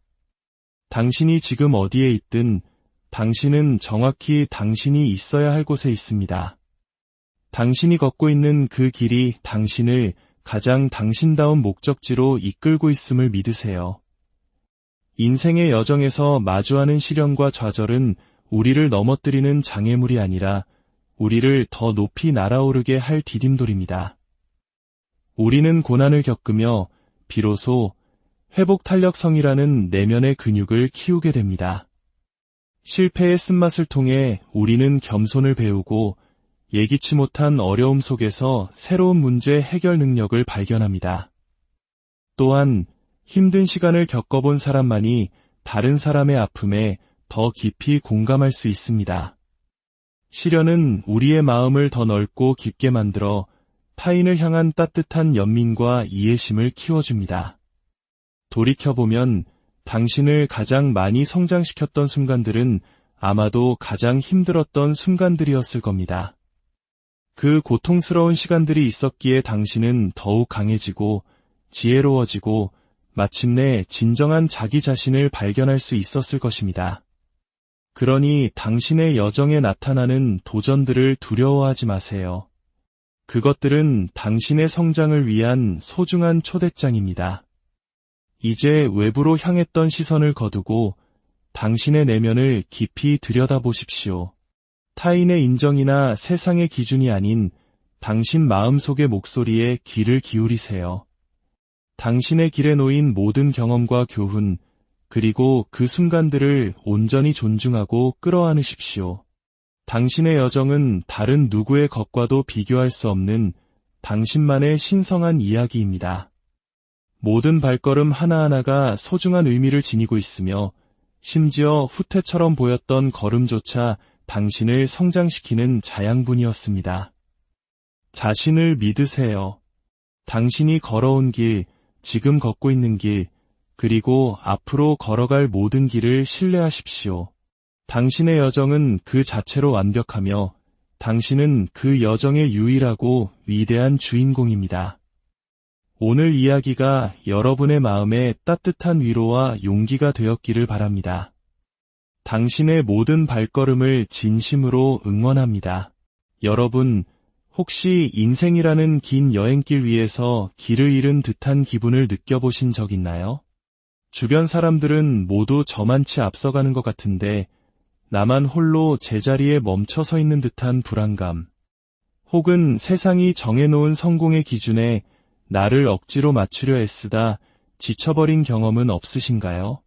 당신이 지금 어디에 있든 당신은 정확히 당신이 있어야 할 곳에 있습니다. 당신이 걷고 있는 그 길이 당신을 가장 당신다운 목적지로 이끌고 있음을 믿으세요. 인생의 여정에서 마주하는 시련과 좌절은 우리를 넘어뜨리는 장애물이 아니라 우리를 더 높이 날아오르게 할 디딤돌입니다. 우리는 고난을 겪으며 비로소 회복탄력성이라는 내면의 근육을 키우게 됩니다. 실패의 쓴맛을 통해 우리는 겸손을 배우고 예기치 못한 어려움 속에서 새로운 문제 해결 능력을 발견합니다. 또한 힘든 시간을 겪어본 사람만이 다른 사람의 아픔에 더 깊이 공감할 수 있습니다. 시련은 우리의 마음을 더 넓고 깊게 만들어 타인을 향한 따뜻한 연민과 이해심을 키워줍니다. 돌이켜보면 당신을 가장 많이 성장시켰던 순간들은 아마도 가장 힘들었던 순간들이었을 겁니다. 그 고통스러운 시간들이 있었기에 당신은 더욱 강해지고 지혜로워지고 마침내 진정한 자기 자신을 발견할 수 있었을 것입니다. 그러니 당신의 여정에 나타나는 도전들을 두려워하지 마세요. 그것들은 당신의 성장을 위한 소중한 초대장입니다. 이제 외부로 향했던 시선을 거두고 당신의 내면을 깊이 들여다보십시오. 타인의 인정이나 세상의 기준이 아닌 당신 마음속의 목소리에 귀를 기울이세요. 당신의 길에 놓인 모든 경험과 교훈, 그리고 그 순간들을 온전히 존중하고 끌어안으십시오. 당신의 여정은 다른 누구의 것과도 비교할 수 없는 당신만의 신성한 이야기입니다. 모든 발걸음 하나하나가 소중한 의미를 지니고 있으며 심지어 후퇴처럼 보였던 걸음조차 당신을 성장시키는 자양분이었습니다. 자신을 믿으세요. 당신이 걸어온 길, 지금 걷고 있는 길, 그리고 앞으로 걸어갈 모든 길을 신뢰하십시오. 당신의 여정은 그 자체로 완벽하며 당신은 그 여정의 유일하고 위대한 주인공입니다. 오늘 이야기가 여러분의 마음에 따뜻한 위로와 용기가 되었기를 바랍니다. 당신의 모든 발걸음을 진심으로 응원합니다. 여러분, 혹시 인생이라는 긴 여행길 위에서 길을 잃은 듯한 기분을 느껴보신 적 있나요? 주변 사람들은 모두 저만치 앞서가는 것 같은데 나만 홀로 제자리에 멈춰 서 있는 듯한 불안감, 혹은 세상이 정해놓은 성공의 기준에 나를 억지로 맞추려 애쓰다 지쳐버린 경험은 없으신가요?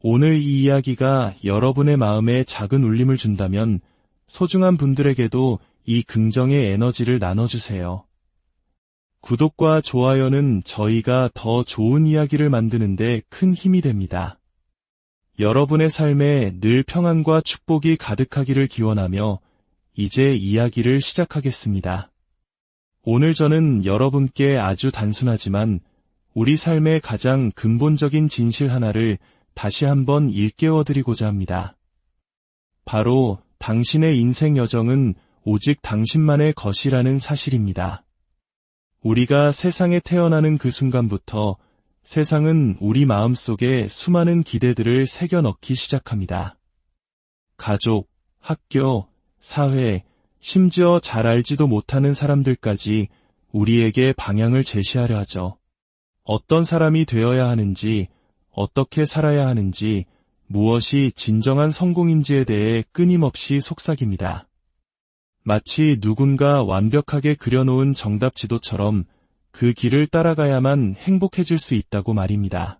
오늘 이 이야기가 여러분의 마음에 작은 울림을 준다면 소중한 분들에게도 이 긍정의 에너지를 나눠주세요. 구독과 좋아요는 저희가 더 좋은 이야기를 만드는데 큰 힘이 됩니다. 여러분의 삶에 늘 평안과 축복이 가득하기를 기원하며 이제 이야기를 시작하겠습니다. 오늘 저는 여러분께 아주 단순하지만 우리 삶의 가장 근본적인 진실 하나를 다시 한번 일깨워드리고자 합니다. 바로 당신의 인생 여정은 오직 당신만의 것이라는 사실입니다. 우리가 세상에 태어나는 그 순간부터 세상은 우리 마음속에 수많은 기대들을 새겨 넣기 시작합니다. 가족, 학교, 사회, 심지어 잘 알지도 못하는 사람들까지 우리에게 방향을 제시하려 하죠. 어떤 사람이 되어야 하는지, 어떻게 살아야 하는지, 무엇이 진정한 성공인지에 대해 끊임없이 속삭입니다. 마치 누군가 완벽하게 그려놓은 정답 지도처럼 그 길을 따라가야만 행복해질 수 있다고 말입니다.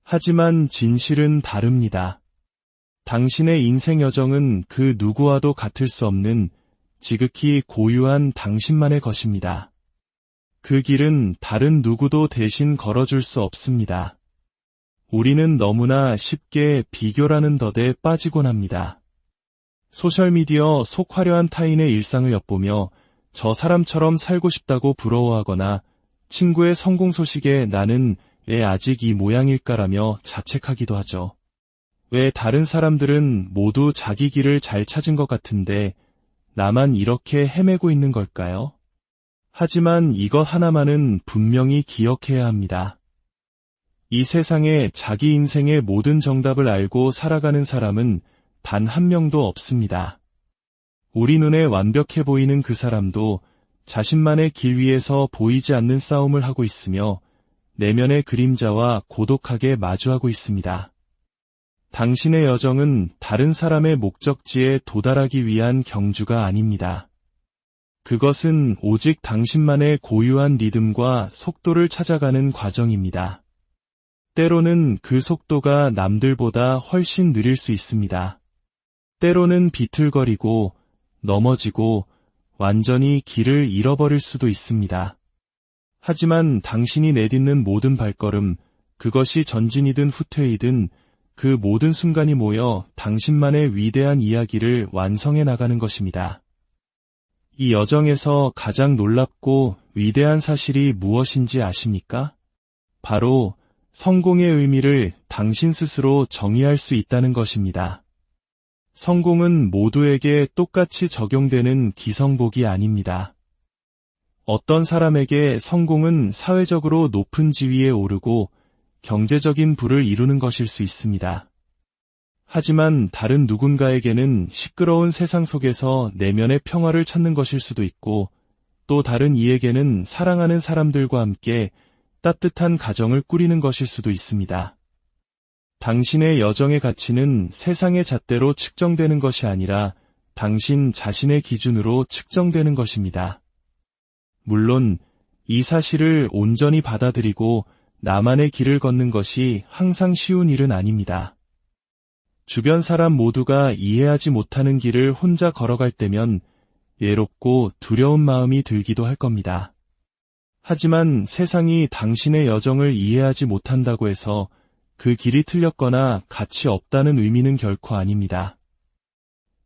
하지만 진실은 다릅니다. 당신의 인생 여정은 그 누구와도 같을 수 없는 지극히 고유한 당신만의 것입니다. 그 길은 다른 누구도 대신 걸어줄 수 없습니다. 우리는 너무나 쉽게 비교라는 덫에 빠지곤 합니다. 소셜미디어 속 화려한 타인의 일상을 엿보며 저 사람처럼 살고 싶다고 부러워하거나 친구의 성공 소식에 나는 왜 아직 이 모양일까라며 자책하기도 하죠. 왜 다른 사람들은 모두 자기 길을 잘 찾은 것 같은데 나만 이렇게 헤매고 있는 걸까요? 하지만 이것 하나만은 분명히 기억해야 합니다. 이 세상에 자기 인생의 모든 정답을 알고 살아가는 사람은 단 한 명도 없습니다. 우리 눈에 완벽해 보이는 그 사람도 자신만의 길 위에서 보이지 않는 싸움을 하고 있으며 내면의 그림자와 고독하게 마주하고 있습니다. 당신의 여정은 다른 사람의 목적지에 도달하기 위한 경주가 아닙니다. 그것은 오직 당신만의 고유한 리듬과 속도를 찾아가는 과정입니다. 때로는 그 속도가 남들보다 훨씬 느릴 수 있습니다. 때로는 비틀거리고 넘어지고 완전히 길을 잃어버릴 수도 있습니다. 하지만 당신이 내딛는 모든 발걸음, 그것이 전진이든 후퇴이든 그 모든 순간이 모여 당신만의 위대한 이야기를 완성해 나가는 것입니다. 이 여정에서 가장 놀랍고 위대한 사실이 무엇인지 아십니까? 바로 성공의 의미를 당신 스스로 정의할 수 있다는 것입니다. 성공은 모두에게 똑같이 적용되는 기성복이 아닙니다. 어떤 사람에게 성공은 사회적으로 높은 지위에 오르고 경제적인 부를 이루는 것일 수 있습니다. 하지만 다른 누군가에게는 시끄러운 세상 속에서 내면의 평화를 찾는 것일 수도 있고 또 다른 이에게는 사랑하는 사람들과 함께 따뜻한 가정을 꾸리는 것일 수도 있습니다. 당신의 여정의 가치는 세상의 잣대로 측정되는 것이 아니라 당신 자신의 기준으로 측정되는 것입니다. 물론 이 사실을 온전히 받아들이고 나만의 길을 걷는 것이 항상 쉬운 일은 아닙니다. 주변 사람 모두가 이해하지 못하는 길을 혼자 걸어갈 때면 외롭고 두려운 마음이 들기도 할 겁니다. 하지만 세상이 당신의 여정을 이해하지 못한다고 해서 그 길이 틀렸거나 가치 없다는 의미는 결코 아닙니다.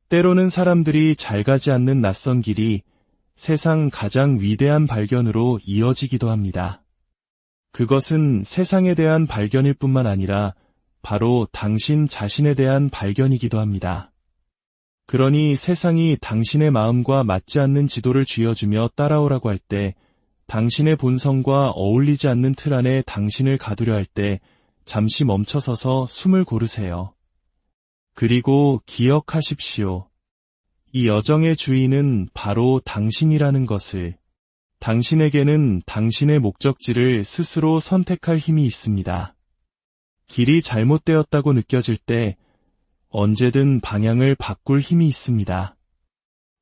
때로는 사람들이 잘 가지 않는 낯선 길이 세상 가장 위대한 발견으로 이어지기도 합니다. 그것은 세상에 대한 발견일 뿐만 아니라 바로 당신 자신에 대한 발견이기도 합니다. 그러니 세상이 당신의 마음과 맞지 않는 지도를 쥐어주며 따라오라고 할 때, 당신의 본성과 어울리지 않는 틀 안에 당신을 가두려 할 때 잠시 멈춰서서 숨을 고르세요. 그리고 기억하십시오. 이 여정의 주인은 바로 당신이라는 것을, 당신에게는 당신의 목적지를 스스로 선택할 힘이 있습니다. 길이 잘못되었다고 느껴질 때 언제든 방향을 바꿀 힘이 있습니다.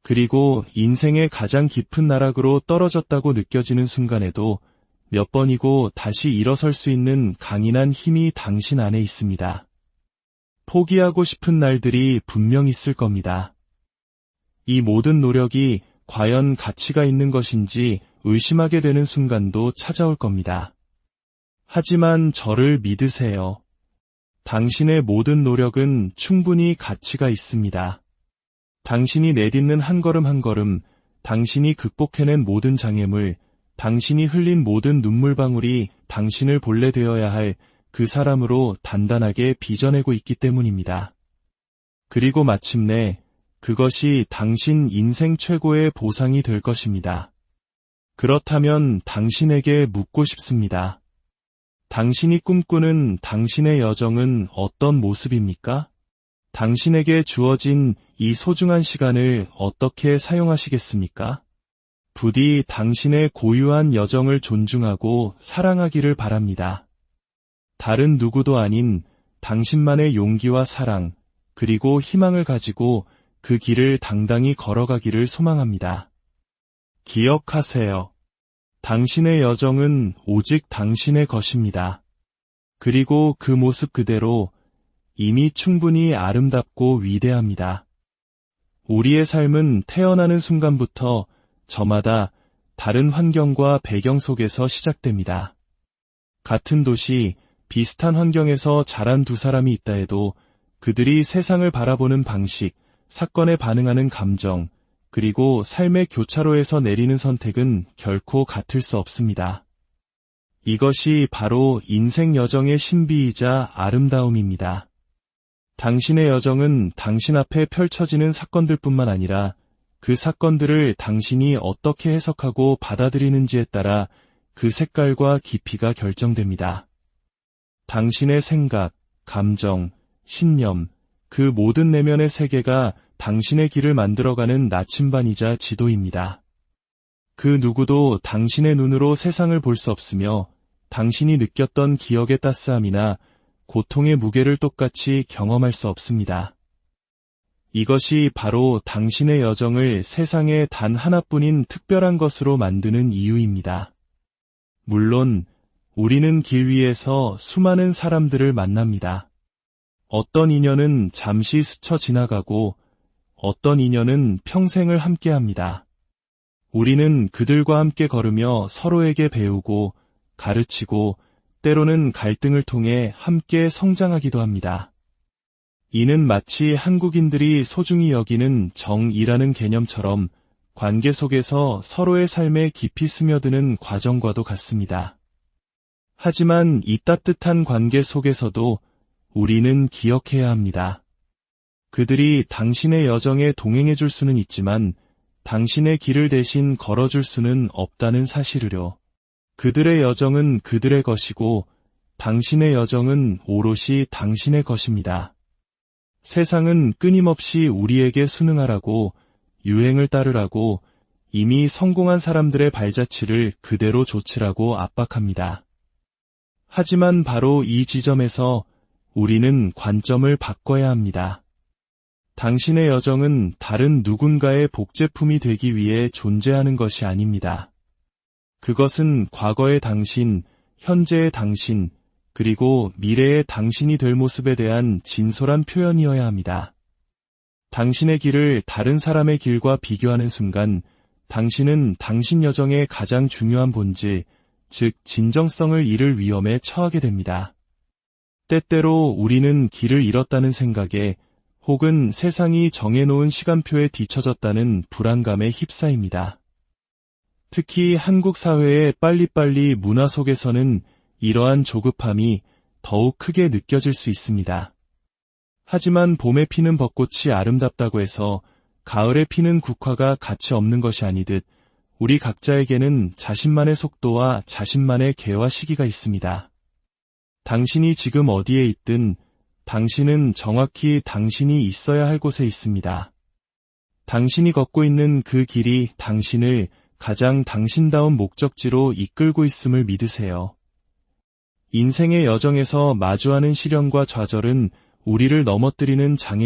그리고 인생의 가장 깊은 나락으로 떨어졌다고 느껴지는 순간에도 몇 번이고 다시 일어설 수 있는 강인한 힘이 당신 안에 있습니다. 포기하고 싶은 날들이 분명 있을 겁니다. 이 모든 노력이 과연 가치가 있는 것인지 의심하게 되는 순간도 찾아올 겁니다. 하지만 저를 믿으세요. 당신의 모든 노력은 충분히 가치가 있습니다. 당신이 내딛는 한 걸음 한 걸음, 당신이 극복해낸 모든 장애물, 당신이 흘린 모든 눈물방울이 당신을 본래 되어야 할 그 사람으로 단단하게 빚어내고 있기 때문입니다. 그리고 마침내 그것이 당신 인생 최고의 보상이 될 것입니다. 그렇다면 당신에게 묻고 싶습니다. 당신이 꿈꾸는 당신의 여정은 어떤 모습입니까? 당신에게 주어진 이 소중한 시간을 어떻게 사용하시겠습니까? 부디 당신의 고유한 여정을 존중하고 사랑하기를 바랍니다. 다른 누구도 아닌 당신만의 용기와 사랑, 그리고 희망을 가지고 그 길을 당당히 걸어가기를 소망합니다. 기억하세요. 당신의 여정은 오직 당신의 것입니다. 그리고 그 모습 그대로 이미 충분히 아름답고 위대합니다. 우리의 삶은 태어나는 순간부터 저마다 다른 환경과 배경 속에서 시작됩니다. 같은 도시, 비슷한 환경에서 자란 두 사람이 있다 해도 그들이 세상을 바라보는 방식, 사건에 반응하는 감정, 그리고 삶의 교차로에서 내리는 선택은 결코 같을 수 없습니다. 이것이 바로 인생 여정의 신비이자 아름다움입니다. 당신의 여정은 당신 앞에 펼쳐지는 사건들뿐만 아니라 그 사건들을 당신이 어떻게 해석하고 받아들이는지에 따라 그 색깔과 깊이가 결정됩니다. 당신의 생각, 감정, 신념, 그 모든 내면의 세계가 당신의 길을 만들어가는 나침반이자 지도입니다. 그 누구도 당신의 눈으로 세상을 볼 수 없으며 당신이 느꼈던 기억의 따스함이나 고통의 무게를 똑같이 경험할 수 없습니다. 이것이 바로 당신의 여정을 세상에 단 하나뿐인 특별한 것으로 만드는 이유입니다. 물론 우리는 길 위에서 수많은 사람들을 만납니다. 어떤 인연은 잠시 스쳐 지나가고 어떤 인연은 평생을 함께합니다. 우리는 그들과 함께 걸으며 서로에게 배우고 가르치고 때로는 갈등을 통해 함께 성장하기도 합니다. 이는 마치 한국인들이 소중히 여기는 정이라는 개념처럼 관계 속에서 서로의 삶에 깊이 스며드는 과정과도 같습니다. 하지만 이 따뜻한 관계 속에서도 우리는 기억해야 합니다. 그들이 당신의 여정에 동행해줄 수는 있지만 당신의 길을 대신 걸어줄 수는 없다는 사실을요. 그들의 여정은 그들의 것이고 당신의 여정은 오롯이 당신의 것입니다. 세상은 끊임없이 우리에게 순응하라고, 유행을 따르라고, 이미 성공한 사람들의 발자취를 그대로 좇으라고 압박합니다. 하지만 바로 이 지점에서 우리는 관점을 바꿔야 합니다. 당신의 여정은 다른 누군가의 복제품이 되기 위해 존재하는 것이 아닙니다. 그것은 과거의 당신, 현재의 당신, 그리고 미래의 당신이 될 모습에 대한 진솔한 표현이어야 합니다. 당신의 길을 다른 사람의 길과 비교하는 순간 당신은 당신 여정의 가장 중요한 본질, 즉 진정성을 잃을 위험에 처하게 됩니다. 때때로 우리는 길을 잃었다는 생각에 혹은 세상이 정해놓은 시간표에 뒤처졌다는 불안감에 휩싸입니다. 특히 한국 사회의 빨리빨리 문화 속에서는 이러한 조급함이 더욱 크게 느껴질 수 있습니다. 하지만 봄에 피는 벚꽃이 아름답다고 해서 가을에 피는 국화가 가치 없는 것이 아니듯 우리 각자에게는 자신만의 속도와 자신만의 개화 시기가 있습니다. 당신이 지금 어디에 있든 당신은 정확히 당신이 있어야 할 곳에 있습니다. 당신이 걷고 있는 그 길이 당신을 가장 당신다운 목적지로 이끌고 있음을 믿으세요. 인생의 여정에서 마주하는 시련과 좌절은 우리를 넘어뜨리는 장애